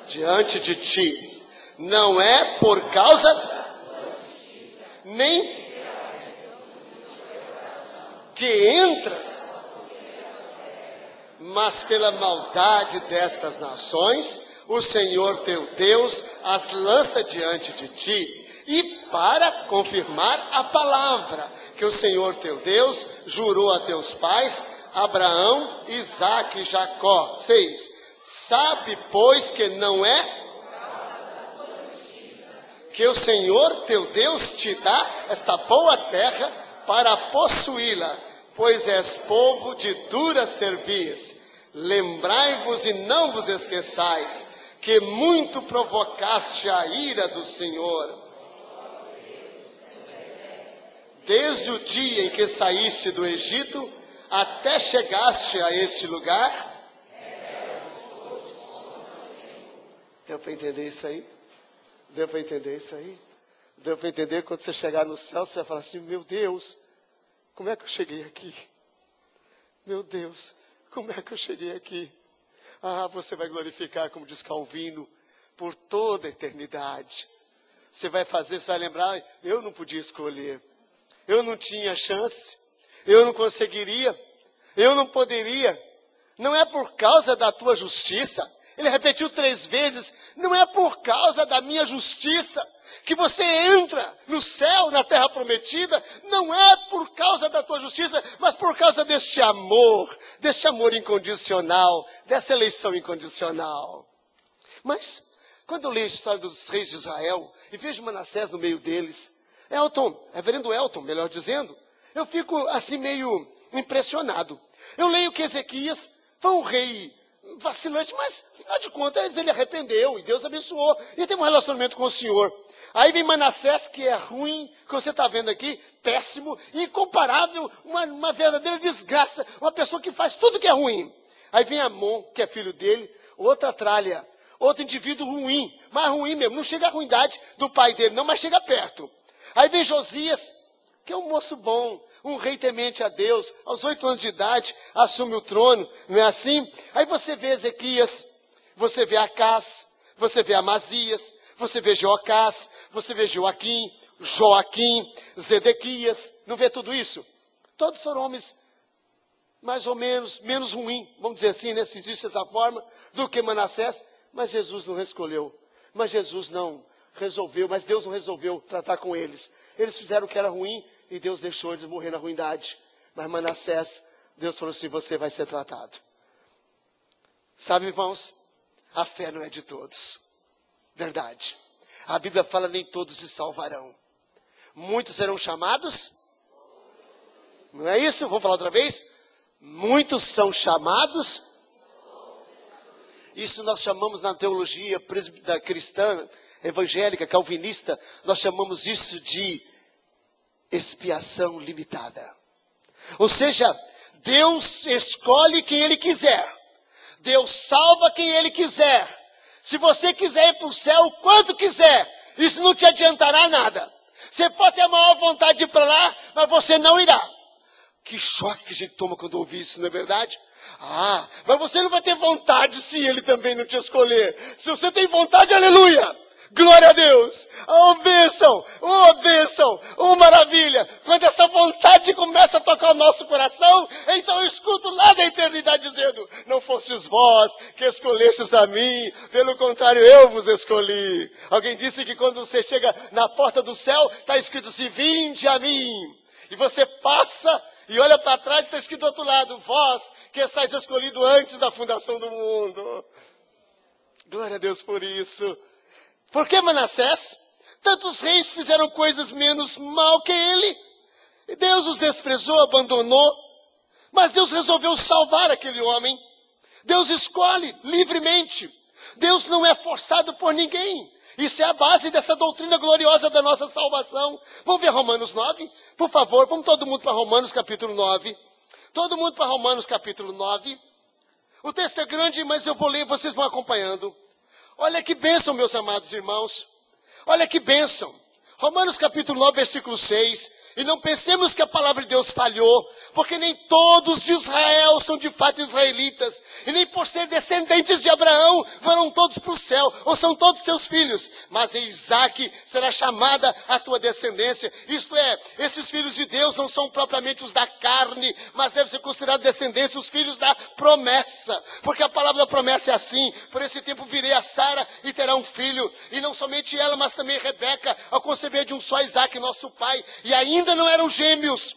diante de ti, não é por causa nem que entras, mas pela maldade destas nações, o Senhor teu Deus as lança diante de ti, e para confirmar a palavra que o Senhor teu Deus jurou a teus pais, Abraão, Isaque e Jacó. 6. Sabe, pois, que não é que o Senhor teu Deus te dá esta boa terra para possuí-la, pois és povo de dura cerviz. Lembrai-vos e não vos esqueçais que muito provocaste a ira do Senhor. Desde o dia em que saíste do Egito até chegaste a este lugar. Deu para entender isso aí? Deu para entender isso aí? Deu para entender quando você chegar no céu, você vai falar assim, meu Deus, como é que eu cheguei aqui? Meu Deus, como é que eu cheguei aqui? Ah, você vai glorificar, como diz Calvino, por toda a eternidade. Você vai fazer, você vai lembrar, eu não podia escolher. Eu não tinha chance. Eu não conseguiria. Eu não poderia. Não é por causa da tua justiça. Ele repetiu 3 vezes, não é por causa da minha justiça que você entra no céu, na terra prometida, não é por causa da tua justiça, mas por causa deste amor incondicional, dessa eleição incondicional. Mas, quando eu leio a história dos reis de Israel, e vejo Manassés no meio deles, reverendo Elton, melhor dizendo, eu fico assim meio impressionado. Eu leio que Ezequias foi um rei vacilante, mas, afinal de contas, ele arrependeu e Deus abençoou e teve um relacionamento com o Senhor. Aí vem Manassés, que é ruim, que você está vendo aqui, péssimo, incomparável, uma verdadeira desgraça, uma pessoa que faz tudo que é ruim. Aí vem Amon, que é filho dele, outra tralha, outro indivíduo ruim, mais ruim mesmo, não chega à ruindade do pai dele não, mas chega perto. Aí vem Josias, que é um moço bom, um rei temente a Deus, aos 8 anos de idade, assume o trono, não é assim? Aí você vê Ezequias, você vê Acás, você vê Amazias, você vê Jeocás, você vê Joaquim, Zedequias, não vê tudo isso? Todos foram homens mais ou menos ruins, vamos dizer assim, né, se existe essa forma, do que Manassés, mas Jesus não escolheu, mas Jesus não resolveu, mas Deus não resolveu tratar com eles. Eles fizeram o que era ruim, e Deus deixou eles morrer na ruindade. Mas Manassés, Deus falou assim, você vai ser tratado. Sabe, irmãos, a fé não é de todos. Verdade. A Bíblia fala, nem todos se salvarão. Muitos serão chamados. Não é isso? Vamos falar outra vez? muitos são chamados. Isso nós chamamos na teologia cristã, evangélica, calvinista, nós chamamos isso de expiação limitada. Ou seja, Deus escolhe quem Ele quiser. Deus salva quem Ele quiser. Se você quiser ir para o céu o quanto quiser, isso não te adiantará nada. Você pode ter a maior vontade de ir para lá, mas você não irá. Que choque que a gente toma quando ouve isso, não é verdade? Ah, mas você não vai ter vontade se Ele também não te escolher. Se você tem vontade, aleluia! Glória a Deus! Oh, bênção! Oh, maravilha! Quando essa vontade começa a tocar o nosso coração, então eu escuto lá da eternidade dizendo, não fostes vós que escolhestes a mim, pelo contrário, eu vos escolhi. Alguém disse que quando você chega na porta do céu, está escrito assim, vinde a mim. E você passa e olha para trás e está escrito do outro lado, vós que estáis escolhido antes da fundação do mundo. Glória a Deus por isso. Por que Manassés? Tantos reis fizeram coisas menos mal que ele. E Deus os desprezou, abandonou. Mas Deus resolveu salvar aquele homem. Deus escolhe livremente. Deus não é forçado por ninguém. Isso é a base dessa doutrina gloriosa da nossa salvação. Vamos ver Romanos 9? Por favor, vamos todo mundo para Romanos capítulo 9. Todo mundo para Romanos capítulo 9. O texto é grande, mas eu vou ler e vocês vão acompanhando. Olha que bênção, meus amados irmãos. Olha que bênção. Romanos capítulo 9, versículo 6. E não pensemos que a palavra de Deus falhou, porque nem todos de Israel são de fato israelitas, e nem por ser descendentes de Abraão foram todos para o céu, ou são todos seus filhos, mas em Isaque será chamada a tua descendência. Isto é, esses filhos de Deus não são propriamente os da carne, mas devem ser considerados descendência, os filhos da promessa, porque a palavra da promessa é assim, por esse tempo virei a Sara e terá um filho, e não somente ela, mas também Rebeca, ao conceber de um só Isaque, nosso pai, e ainda não eram gêmeos,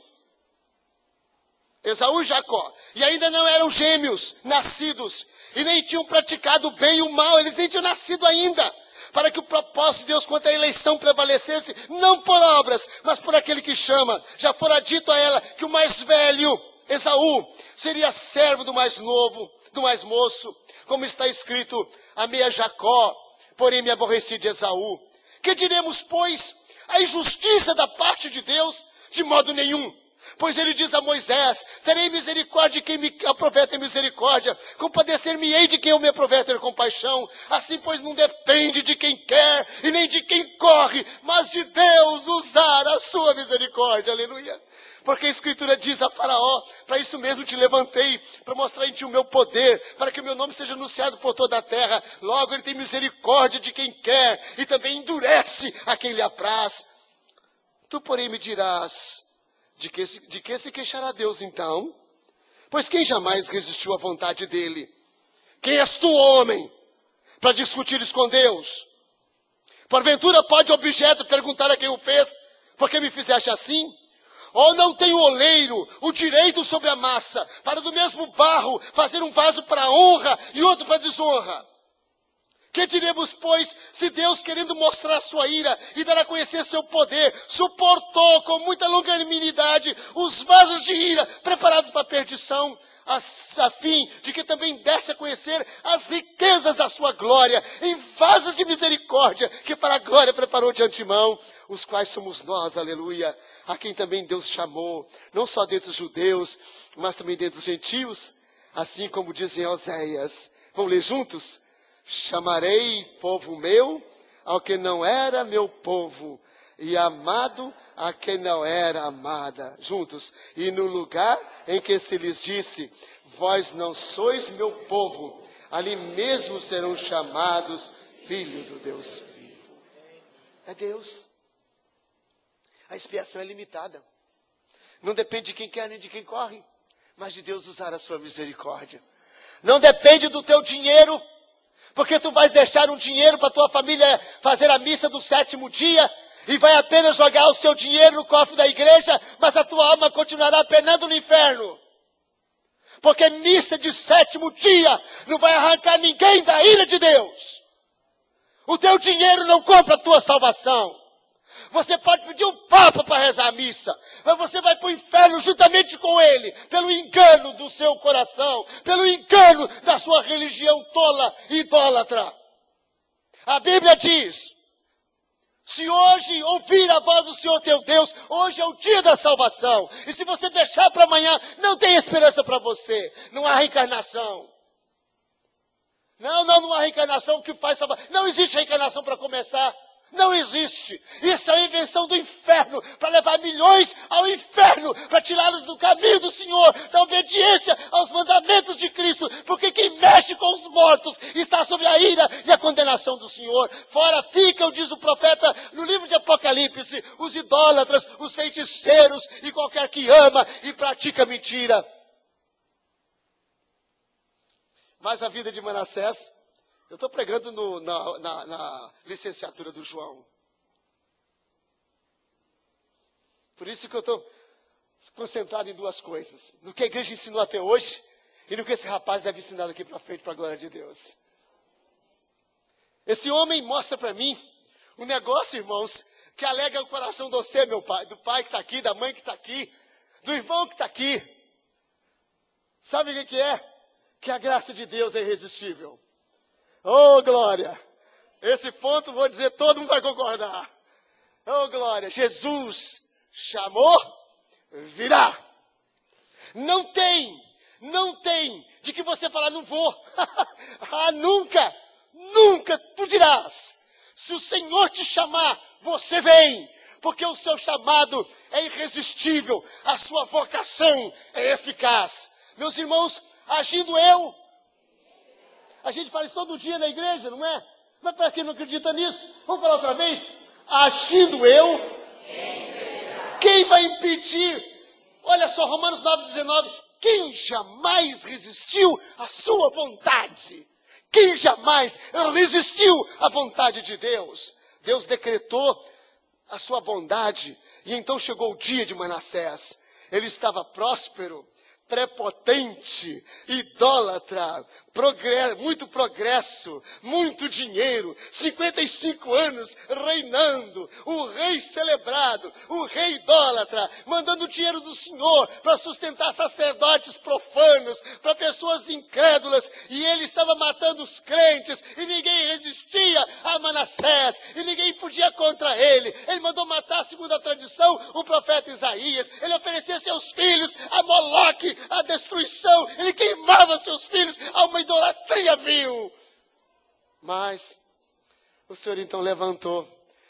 Esaú e Jacó, e ainda não eram gêmeos nascidos, e nem tinham praticado o bem e o mal, eles nem tinham nascido ainda, para que o propósito de Deus quanto à eleição prevalecesse, não por obras, mas por aquele que chama. Já fora dito a ela que o mais velho, Esaú, seria servo do mais novo, do mais moço, como está escrito, amei a Jacó, porém me aborreci de Esaú. Que diremos, pois? A injustiça da parte de Deus? De modo nenhum. Pois ele diz a Moisés, terei misericórdia de quem me aprove ter misericórdia, compadecer-me-ei de quem eu me aprove ter compaixão. Assim, pois, não depende de quem quer e nem de quem corre, mas de Deus usar a sua misericórdia. Aleluia. Porque a Escritura diz a Faraó, para isso mesmo te levantei, para mostrar em ti o meu poder, para que o meu nome seja anunciado por toda a terra. Logo ele tem misericórdia de quem quer e também endurece a quem lhe apraz. Tu, porém, me dirás, de que se queixará Deus então? Pois quem jamais resistiu à vontade dele? Quem és tu, homem, para discutires com Deus? Porventura pode o objeto perguntar a quem o fez, por que me fizeste assim? Ou não tem o oleiro o direito sobre a massa, para do mesmo barro fazer um vaso para honra e outro para desonra? Que diremos, pois, se Deus, querendo mostrar sua ira e dar a conhecer seu poder, suportou com muita longanimidade os vasos de ira preparados para a perdição, a fim de que também desse a conhecer as riquezas da sua glória, em vasos de misericórdia, que para a glória preparou de antemão, os quais somos nós, aleluia, a quem também Deus chamou, não só dentre os judeus, mas também dentre os gentios, assim como dizem Oséias. Vamos ler juntos? Chamarei povo meu ao que não era meu povo, e amado a quem não era amada. Juntos. E no lugar em que se lhes disse, vós não sois meu povo, ali mesmo serão chamados filhos do Deus vivo. É Deus. A expiação é limitada. Não depende de quem quer nem de quem corre, mas de Deus usar a sua misericórdia. Não depende do teu dinheiro, porque tu vais deixar um dinheiro para tua família fazer a missa do 7º dia e vai apenas jogar o seu dinheiro no cofre da igreja, mas a tua alma continuará penando no inferno. Porque missa de 7º dia não vai arrancar ninguém da ira de Deus. O teu dinheiro não compra a tua salvação. Você pode pedir um papa para rezar a missa, mas você vai para o inferno juntamente com ele, pelo engano do seu coração, pelo engano da sua religião tola e idólatra. A Bíblia diz, se hoje ouvir a voz do Senhor teu Deus, hoje é o dia da salvação. E se você deixar para amanhã, não tem esperança para você. Não há reencarnação. Não há reencarnação que faz salvação. Não existe reencarnação para começar. Não existe. Isso é uma invenção do inferno, para levar milhões ao inferno, para tirá-los do caminho do Senhor, da obediência aos mandamentos de Cristo, porque quem mexe com os mortos está sob a ira e a condenação do Senhor. Fora ficam, diz o profeta no livro de Apocalipse, os idólatras, os feiticeiros e qualquer que ama e pratica mentira. Mas a vida de Manassés, eu estou pregando na licenciatura do João. Por isso que eu estou concentrado em duas coisas. No que a igreja ensinou até hoje e no que esse rapaz deve ensinar daqui para frente, para a glória de Deus. Esse homem mostra para mim um negócio, irmãos, que alega o coração de você, meu pai, do pai que está aqui, da mãe que está aqui, do irmão que está aqui. Sabe o que é? Que a graça de Deus é irresistível. Oh, glória! Esse ponto, vou dizer, todo mundo vai concordar. Oh, glória! Jesus chamou, virá. Não tem de que você falar, não vou. Nunca tu dirás. Se o Senhor te chamar, você vem. Porque o seu chamado é irresistível. A sua vocação é eficaz. Meus irmãos, agindo eu, a gente fala isso todo dia na igreja, não é? Mas para quem não acredita nisso, vamos falar outra vez? Agindo eu, quem vai impedir? Olha só, Romanos 9,19. Quem jamais resistiu à sua vontade? Quem jamais resistiu à vontade de Deus? Deus decretou a sua bondade. E então chegou o dia de Manassés. Ele estava próspero, prepotente, idólatra, muito progresso, muito dinheiro, 55 anos reinando, o rei celebrado, o rei idólatra, mandando o dinheiro do Senhor para sustentar sacerdotes profanos, para pessoas incrédulas, e ele estava matando os crentes, e ninguém resistia a Manassés, e ninguém podia contra ele. Ele mandou matar, segundo a tradição, o profeta Isaías. Ele oferecia seus filhos a Moloque, a destruição. Ele queimava seus filhos a uma idolatria vil. Mas o Senhor então levantou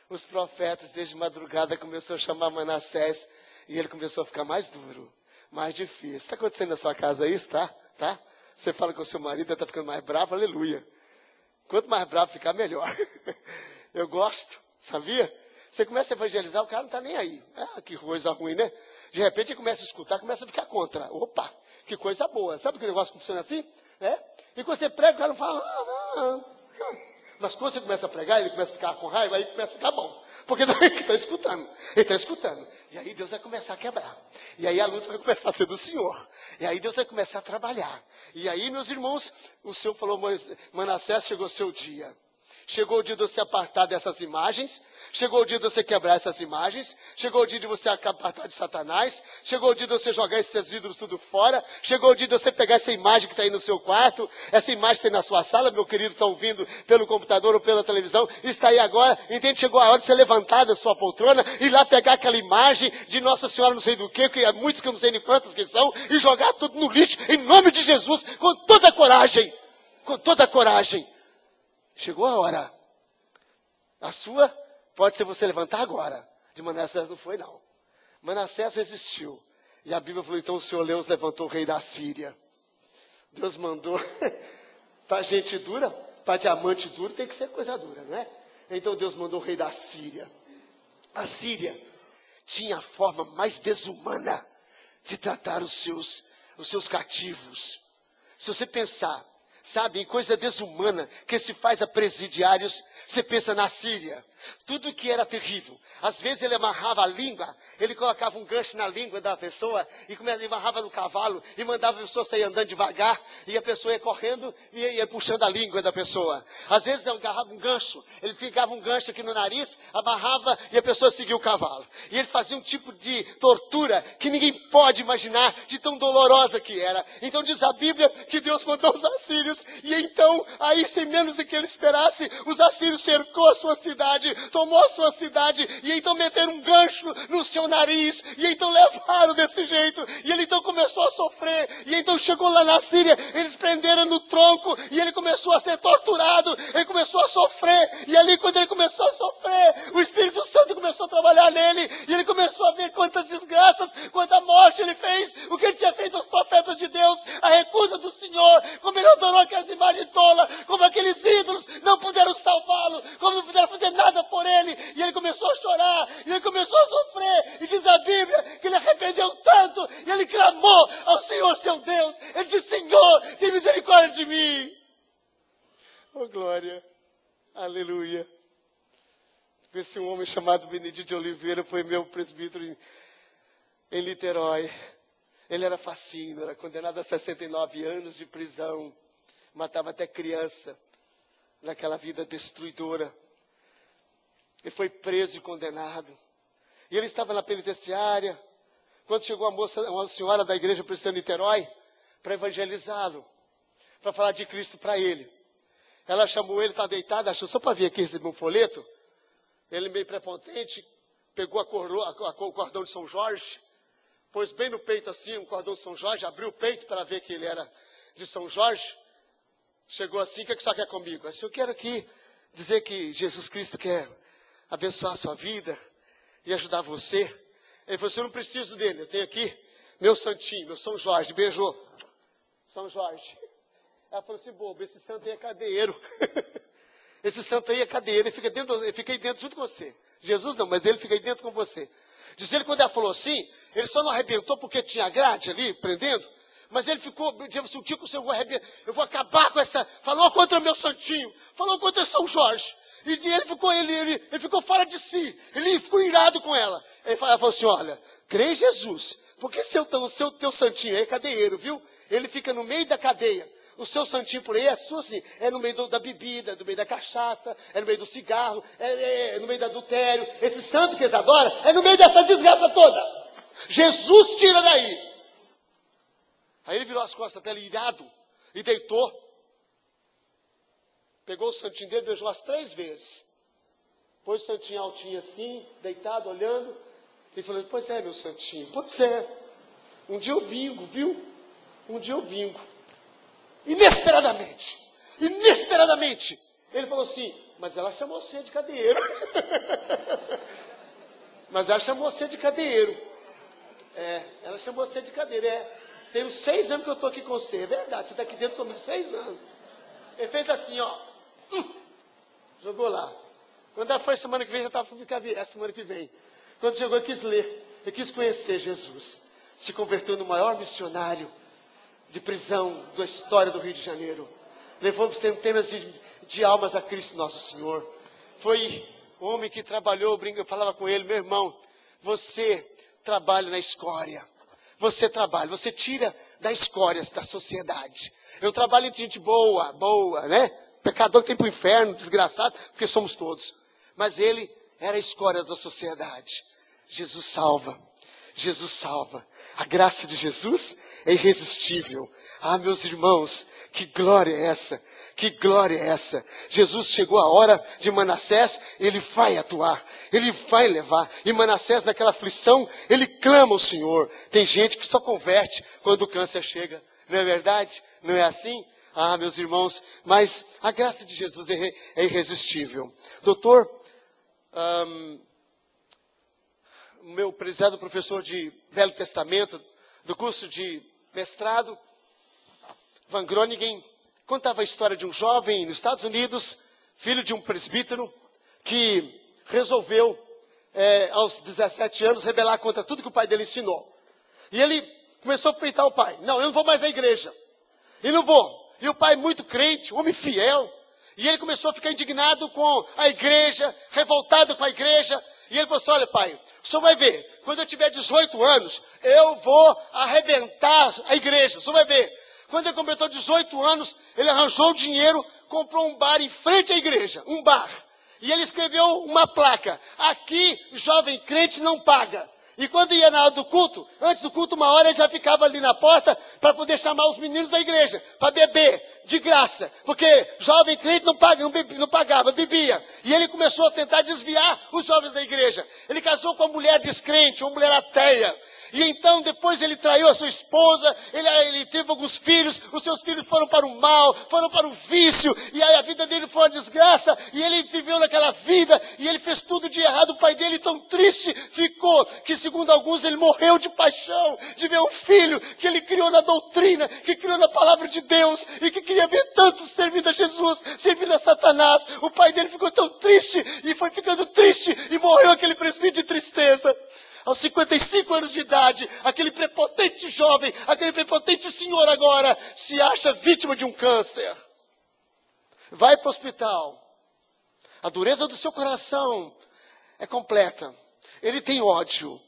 os profetas desde madrugada, começou a chamar Manassés, e ele começou a ficar mais duro, mais difícil. Está acontecendo na sua casa isso, tá? Você fala com o seu marido, ele está ficando mais bravo, aleluia. Quanto mais bravo ficar, melhor. Eu gosto, sabia? Você começa a evangelizar, o cara não está nem aí. Ah, que coisa ruim, né? De repente ele começa a escutar, começa a ficar contra. Opa, que coisa boa. Sabe que negócio funciona assim? E quando você prega, o cara não fala. Mas quando você começa a pregar, ele começa a ficar com raiva, aí começa a ficar bom. Porque ele está escutando. Ele está escutando. E aí Deus vai começar a quebrar. E aí a luta vai começar a ser do Senhor. E aí Deus vai começar a trabalhar. E aí, meus irmãos, o Senhor falou, Manassés, chegou o seu dia. Chegou o dia de você apartar dessas imagens. Chegou o dia de você quebrar essas imagens. Chegou o dia de você apartar de Satanás. Chegou o dia de você jogar esses ídolos tudo fora. Chegou o dia de você pegar essa imagem que está aí no seu quarto. Essa imagem que está aí na sua sala. Meu querido está ouvindo pelo computador ou pela televisão. Está aí agora. Entende? Chegou a hora de você levantar da sua poltrona. Ir lá pegar aquela imagem de Nossa Senhora não sei do que é muitos que eu não sei nem quantas que são. E jogar tudo no lixo. Em nome de Jesus. Com toda a coragem. Com toda a coragem. Chegou a hora. A sua pode ser você levantar agora. De Manassés não foi, não. Manassés resistiu. E a Bíblia falou, então o Senhor Deus levantou o rei da Síria. Deus mandou. Para gente dura, para diamante duro, tem que ser coisa dura, não é? Então Deus mandou o rei da Síria. A Síria tinha a forma mais desumana de tratar os seus cativos. Se você pensar, sabe, em coisa desumana que se faz a presidiários, você pensa na Síria. Tudo que era terrível. Às vezes ele amarrava a língua, ele colocava um gancho na língua da pessoa e amarrava no cavalo e mandava a pessoa sair andando devagar e a pessoa ia correndo e ia puxando a língua da pessoa. Às vezes ele agarrava um gancho, ele ficava um gancho aqui no nariz, amarrava e a pessoa seguia o cavalo. E eles faziam um tipo de tortura que ninguém pode imaginar de tão dolorosa que era. Então diz a Bíblia que Deus mandou os assírios e então, aí sem menos do que ele esperasse, os assírios cercou a sua cidade, tomou a sua cidade, e então meteram um gancho no seu nariz, e então levaram desse jeito, e ele então começou a sofrer, e então chegou lá na Síria, eles prenderam no tronco, e ele começou a ser torturado, ele começou a sofrer, e ali quando ele começou a sofrer, o Espírito Santo começou a trabalhar nele, e ele começou a ver quantas desgraças, quanta morte ele fez, o que ele tinha feito aos profetas de Deus, a recusa do Senhor, como ele adorou aquelas imagens tolas, como aqueles ídolos não puderam salvá-lo, como não puderam fazer nada por ele, e ele começou a chorar, e ele começou a sofrer, e diz a Bíblia que ele arrependeu tanto, e ele clamou ao Senhor seu Deus, ele disse: Senhor, tem misericórdia de mim. Oh glória, aleluia. Esse homem chamado Benedito de Oliveira foi meu presbítero em Niterói. Ele era facinho, era condenado a 69 anos de prisão, matava até criança, naquela vida destruidora. Ele foi preso e condenado. E ele estava na penitenciária, quando chegou uma senhora da igreja presbiteriana de Niterói, para evangelizá-lo, para falar de Cristo para ele. Ela chamou ele, está deitado, achou só para vir aqui receber um folheto. Ele meio prepotente, pegou o cordão de São Jorge, pôs bem no peito assim, um cordão de São Jorge, abriu o peito para ver que ele era de São Jorge. Chegou assim: o que você quer comigo? Assim: eu quero aqui dizer que Jesus Cristo quer abençoar a sua vida e ajudar você. Ele falou: eu não preciso dele, eu tenho aqui meu santinho, meu São Jorge. Beijou. São Jorge. Ela falou assim: bobo, esse santo aí é cadeiro. Esse santo aí é cadeiro, ele fica aí dentro junto com você. Jesus não, mas ele fica aí dentro com você. Diz ele, quando ela falou assim, ele só não arrebentou porque tinha grade ali, prendendo, mas ele ficou, disse: o dia que o Senhor arrebenta, eu vou acabar com essa, falou contra meu santinho, falou contra São Jorge. E ele ficou fora de si, ele ficou irado com ela. Ela falou assim: olha, crê em Jesus, porque teu santinho aí é cadeiro, viu? Ele fica no meio da cadeia. O seu santinho por aí é sua assim, é no meio da bebida, no meio da cachaça, é no meio do cigarro, é no meio do adultério. Esse santo que eles adoram é no meio dessa desgraça toda. Jesus tira daí. Aí ele virou as costas para ela, irado, e deitou. Pegou o santinho dele, beijou as 3 vezes. Pôs o santinho altinho assim, deitado, olhando, e falou: pois é, meu santinho, pois é. Um dia eu vingo, viu? Um dia eu vingo. Inesperadamente, ele falou assim: mas ela chamou você de cadeiro. Mas ela chamou você de cadeiro. Ela chamou você de cadeiro. Tem uns 6 anos que eu estou aqui com você. É verdade, você está aqui dentro comigo 6 anos. Ele fez assim, ó. Jogou lá. Quando ela foi semana que vem, já estava a semana que vem. Quando chegou, ele quis ler, ele quis conhecer Jesus. Se converteu no maior missionário de prisão da história do Rio de Janeiro. Levou centenas de almas a Cristo Nosso Senhor. Foi um homem que trabalhou, eu falava com ele: meu irmão, você trabalha na escória. Você tira da escória da sociedade. Eu trabalho entre gente boa, né? Pecador que tem para o inferno, desgraçado, porque somos todos. Mas ele era a escória da sociedade. Jesus salva. A graça de Jesus é irresistível. Ah, meus irmãos, que glória é essa? Que glória é essa? Jesus chegou a hora de Manassés, ele vai atuar, ele vai levar. E Manassés, naquela aflição, ele clama ao Senhor. Tem gente que só converte quando o câncer chega. Não é verdade? Não é assim? Ah, meus irmãos, mas a graça de Jesus é irresistível. Doutor, meu prezado professor de Velho Testamento, do curso de mestrado, Van Groningen, contava a história de um jovem nos Estados Unidos, filho de um presbítero, que resolveu, aos 17 anos, rebelar contra tudo que o pai dele ensinou. E ele começou a peitar o pai. Não, eu não vou mais à igreja. E não vou. E o pai, muito crente, homem fiel, E ele começou a ficar indignado com a igreja, revoltado com a igreja. E ele falou assim, olha pai, o senhor vai ver, quando eu tiver 18 anos, eu vou arrebentar a igreja, o senhor vai ver. Quando ele completou 18 anos, ele arranjou o dinheiro, comprou um bar em frente à igreja, um bar. E ele escreveu uma placa, aqui jovem crente não paga. E quando ia na hora do culto, antes do culto, uma hora ele já ficava ali na porta para poder chamar os meninos da igreja, para beber, de graça. Porque jovem crente não pagava, bebia. E ele começou a tentar desviar os jovens da igreja. Ele casou com uma mulher descrente, uma mulher ateia. E então depois ele traiu a sua esposa, ele teve alguns filhos, os seus filhos foram para o mal, foram para o vício, e aí a vida dele foi uma desgraça, e ele viveu naquela vida, e ele fez tudo de errado. O pai dele tão triste ficou, que segundo alguns ele morreu de paixão, de ver um filho que ele criou na doutrina, que criou na palavra de Deus, e que queria ver tantos servindo a Jesus, servindo a Satanás. O pai dele ficou tão triste, e foi ficando triste, e morreu aquele presbítero de tristeza. Aos 55 anos de idade, aquele prepotente jovem, aquele prepotente senhor agora, se acha vítima de um câncer. Vai para o hospital. A dureza do seu coração é completa. Ele tem ódio.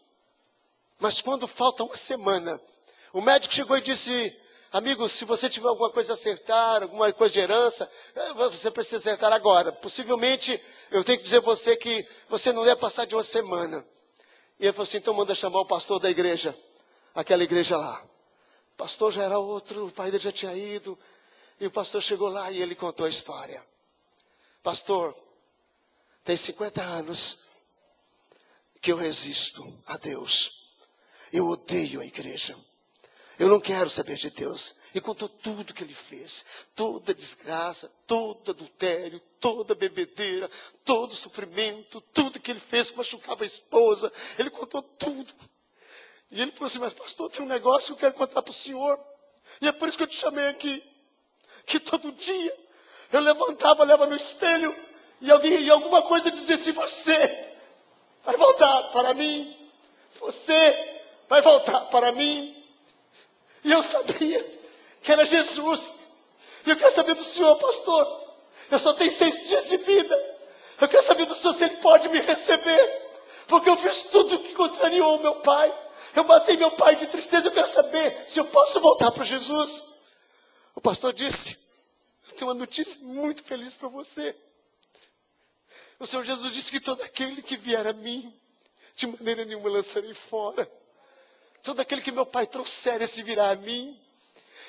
Mas quando falta uma semana, o médico chegou e disse, amigo, se você tiver alguma coisa a acertar, alguma coisa de herança, você precisa acertar agora. Possivelmente, eu tenho que dizer a você que você não deve passar de uma semana. E ele falou assim, então manda chamar o pastor da igreja, aquela igreja lá. O pastor já era outro, o pai dele já tinha ido. E o pastor chegou lá e ele contou a história. Pastor, tem 50 anos que eu resisto a Deus. Eu odeio a igreja. Eu não quero saber de Deus. E contou tudo que ele fez. Toda desgraça, todo adultério, toda bebedeira, todo sofrimento, tudo que ele fez que machucava a esposa. Ele contou tudo. E ele falou assim, mas pastor, tem um negócio que eu quero contar para o senhor. E é por isso que eu te chamei aqui. Que todo dia eu levantava, olhava no espelho e alguém ia alguma coisa dizia assim, você vai voltar para mim. Você vai voltar para mim. E eu sabia que era Jesus. E eu quero saber do senhor, pastor. Eu só tenho 6 dias de vida. Eu quero saber do senhor se ele pode me receber. Porque eu fiz tudo que contrariou o meu pai. Eu matei meu pai de tristeza. Eu quero saber se eu posso voltar para Jesus. O pastor disse, eu tenho uma notícia muito feliz para você. O Senhor Jesus disse que todo aquele que vier a mim, de maneira nenhuma lançarei fora. Todo aquele que meu pai trouxer, esse virá a mim.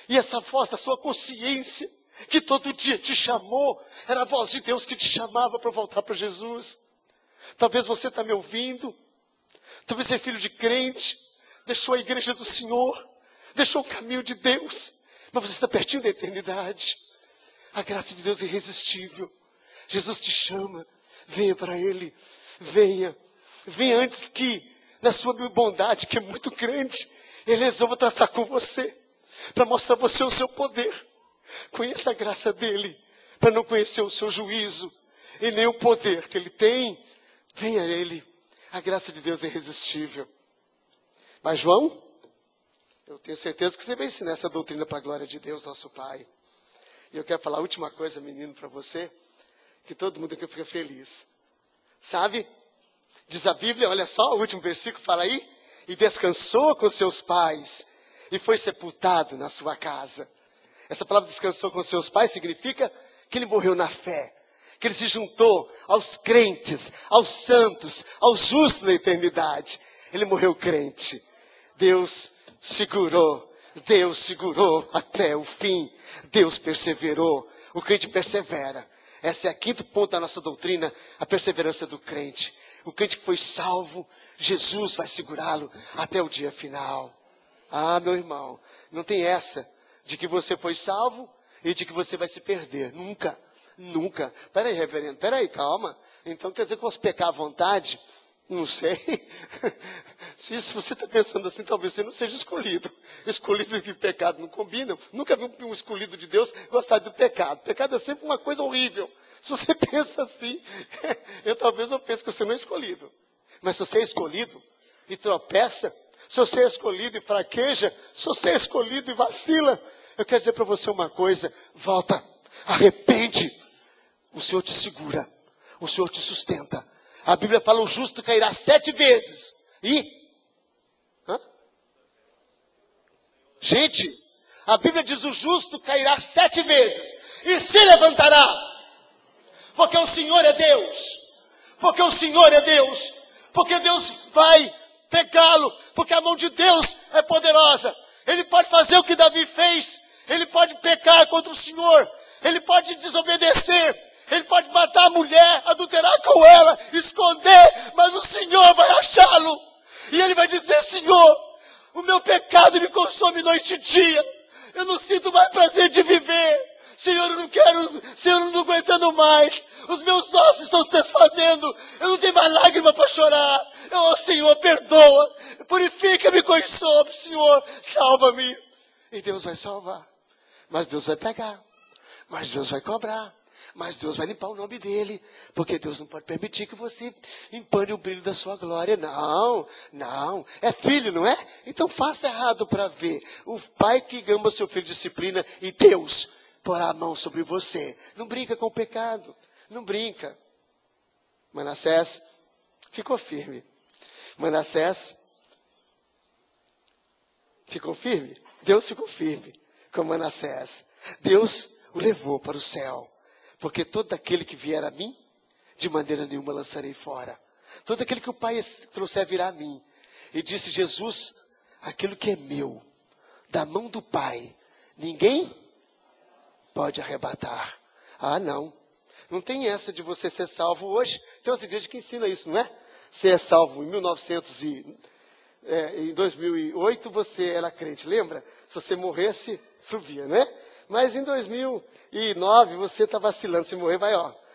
E essa voz da sua consciência, que todo dia te chamou, era a voz de Deus que te chamava para voltar para Jesus. Talvez você está me ouvindo, talvez você é filho de crente, deixou a igreja do Senhor, deixou o caminho de Deus, mas você está pertinho da eternidade. A graça de Deus é irresistível. Jesus te chama, venha para Ele, venha antes que, na sua bondade, que é muito grande, Ele resolva tratar com você, para mostrar a você o seu poder. Conheça a graça dEle, para não conhecer o seu juízo, e nem o poder que Ele tem. Venha a Ele, a graça de Deus é irresistível. Mas João, eu tenho certeza que você vai ensinar essa doutrina para a glória de Deus, nosso Pai. E eu quero falar a última coisa, menino, para você, que todo mundo aqui fica feliz. Sabe? Diz a Bíblia, olha só, o último versículo fala aí, e descansou com seus pais, e foi sepultado na sua casa. Essa palavra descansou com seus pais significa que ele morreu na fé, que ele se juntou aos crentes, aos santos, aos justos na eternidade. Ele morreu crente. Deus segurou até o fim. Deus perseverou. O crente persevera. Essa é a quinto ponto da nossa doutrina, a perseverança do crente. O crente que foi salvo, Jesus vai segurá-lo até o dia final. Ah, meu irmão, não tem essa de que você foi salvo e de que você vai se perder. Nunca, nunca. Peraí, reverendo, peraí, calma. Então quer dizer que eu posso pecar à vontade? Não sei. Se você está pensando assim, talvez você não seja escolhido. Escolhido e pecado não combinam. Nunca vi um escolhido de Deus gostar do pecado. Pecado é sempre uma coisa horrível. Se você pensa assim, talvez eu pense que você não é escolhido. Mas se você é escolhido e tropeça, se você é escolhido e fraqueja, se você é escolhido e vacila, eu quero dizer para você uma coisa, volta, arrepende, o Senhor te segura, o Senhor te sustenta. A Bíblia fala, o justo cairá 7 vezes. Gente, a Bíblia diz, o justo cairá 7 vezes e se levantará. Porque o Senhor é Deus. Porque o Senhor é Deus. Porque Deus vai pegá-lo. Porque a mão de Deus é poderosa. Ele pode fazer o que Davi fez. Ele pode pecar contra o Senhor. Ele pode desobedecer. Ele pode matar a mulher, adulterar com ela, esconder. Mas o Senhor vai achá-lo. E ele vai dizer, Senhor, o meu pecado me consome noite e dia. Eu não sinto mais prazer de viver. Senhor, eu não quero, Senhor, eu não estou aguentando mais. Os meus ossos estão se desfazendo. Eu não tenho mais lágrima para chorar. Senhor, perdoa. Purifica-me com enxofre, Senhor. Salva-me. E Deus vai salvar. Mas Deus vai pegar. Mas Deus vai cobrar. Mas Deus vai limpar o nome dele. Porque Deus não pode permitir que você empane o brilho da sua glória. Não, não. É filho, não é? Então faça errado para ver. O pai que ama seu filho disciplina e Deus porá a mão sobre você. Não brinca com o pecado. Não brinca. Manassés ficou firme. Manassés ficou firme. Deus ficou firme com Manassés. Deus o levou para o céu. Porque todo aquele que vier a mim, de maneira nenhuma lançarei fora. Todo aquele que o Pai trouxer virá a mim. E disse Jesus, aquilo que é meu, da mão do Pai, ninguém pode arrebatar. Ah, não. Não tem essa de você ser salvo hoje. Tem umas igrejas que ensinam isso, não é? Você é salvo em 2008 você era crente, lembra? Se você morresse, subia, né? Mas em 2009 você está vacilando, se morrer vai,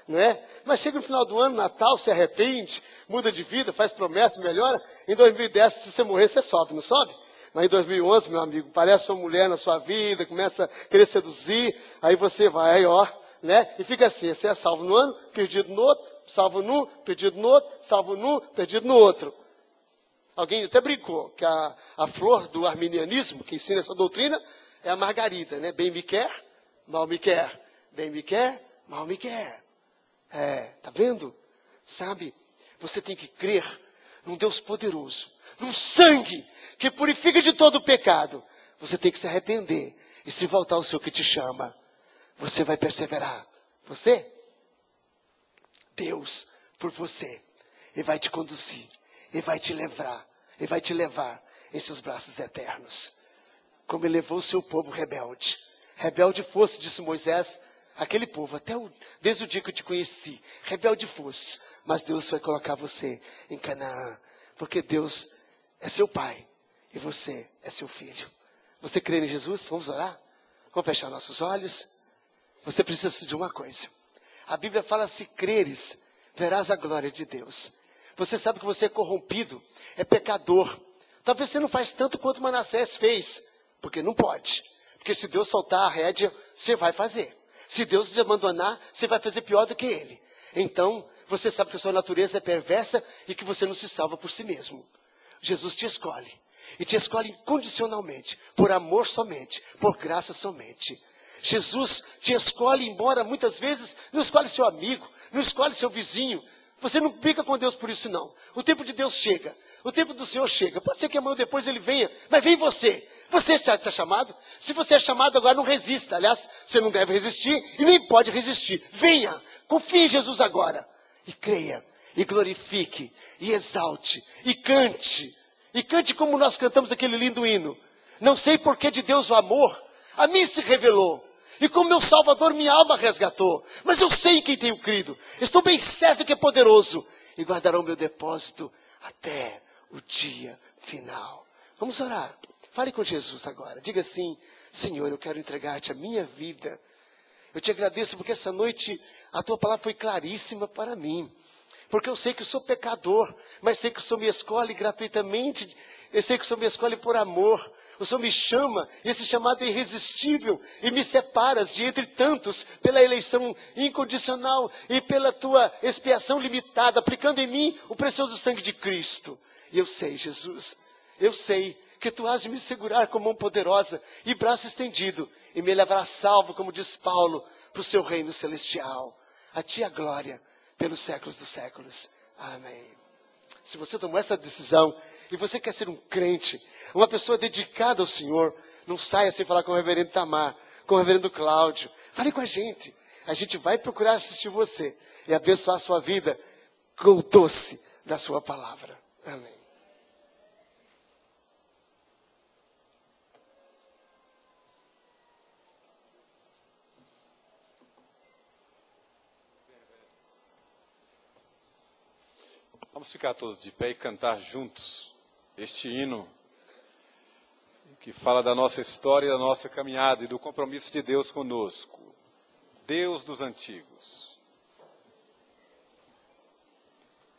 não é? Mas chega no final do ano, Natal, se arrepende, muda de vida, faz promessa, melhora. Em 2010, se você morrer, você sobe, não sobe? Mas em 2011, meu amigo, parece uma mulher na sua vida, começa a querer seduzir, aí você vai, né? E fica assim, você é salvo no ano, perdido no outro, salvo num, perdido no outro, salvo num, perdido no outro. Alguém até brincou que a flor do arminianismo, que ensina essa doutrina, é a margarida, né? Bem me quer, mal me quer. Bem me quer, mal me quer. Tá vendo? Sabe? Você tem que crer num Deus poderoso, num sangue que purifica de todo o pecado. Você tem que se arrepender e se voltar ao Senhor que te chama. Você vai perseverar. Você? Deus por você. Ele vai te conduzir. Ele vai te levar. Ele vai te levar em seus braços eternos. Como ele levou o seu povo rebelde. Rebelde fosse, disse Moisés, aquele povo, desde o dia que eu te conheci. Rebelde fosse. Mas Deus vai colocar você em Canaã. Porque Deus é seu pai. E você é seu filho. Você crê em Jesus? Vamos orar? Vamos fechar nossos olhos? Você precisa de uma coisa. A Bíblia fala, se creres, verás a glória de Deus. Você sabe que você é corrompido, é pecador. Talvez você não faz tanto quanto Manassés fez. Porque não pode. Porque se Deus soltar a rédea, você vai fazer. Se Deus te abandonar, você vai fazer pior do que ele. Então, você sabe que a sua natureza é perversa e que você não se salva por si mesmo. Jesus te escolhe. E te escolhe incondicionalmente. Por amor somente. Por graça somente. Jesus te escolhe, embora muitas vezes não escolhe seu amigo, não escolhe seu vizinho. Você não briga com Deus por isso não. O tempo de Deus chega. O tempo do Senhor chega. Pode ser que amanhã ou depois ele venha, mas vem você. Você está chamado? Se você é chamado agora, não resista. Aliás, você não deve resistir e nem pode resistir. Venha, confie em Jesus agora. E creia, e glorifique, e exalte, e cante. E cante como nós cantamos aquele lindo hino. Não sei por que de Deus o amor a mim se revelou. E como meu Salvador minha alma resgatou. Mas eu sei em quem tenho crido. Estou bem certo que é poderoso. E guardará o meu depósito até o dia final. Vamos orar. Fale com Jesus agora. Diga assim, Senhor, eu quero entregar-te a minha vida. Eu te agradeço porque essa noite a tua palavra foi claríssima para mim. Porque eu sei que eu sou pecador, mas sei que o Senhor me escolhe gratuitamente. Eu sei que o Senhor me escolhe por amor. O Senhor me chama, e esse chamado é irresistível, e me separas de entre tantos, pela eleição incondicional e pela tua expiação limitada, aplicando em mim o precioso sangue de Cristo. E eu sei, Jesus, eu sei que tu has de me segurar com mão poderosa e braço estendido, e me levará salvo, como diz Paulo, para o seu reino celestial. A ti a glória pelos séculos dos séculos. Amém. Se você tomou essa decisão e você quer ser um crente, uma pessoa dedicada ao Senhor, não saia sem falar com o reverendo Tamar, com o reverendo Cláudio. Fale com a gente. A gente vai procurar assistir você e abençoar a sua vida com o doce da sua palavra. Amém. Vamos ficar todos de pé e cantar juntos este hino que fala da nossa história, da nossa caminhada e do compromisso de Deus conosco. Deus dos antigos.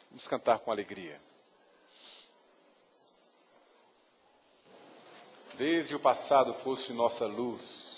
Vamos cantar com alegria. Desde o passado foste nossa luz.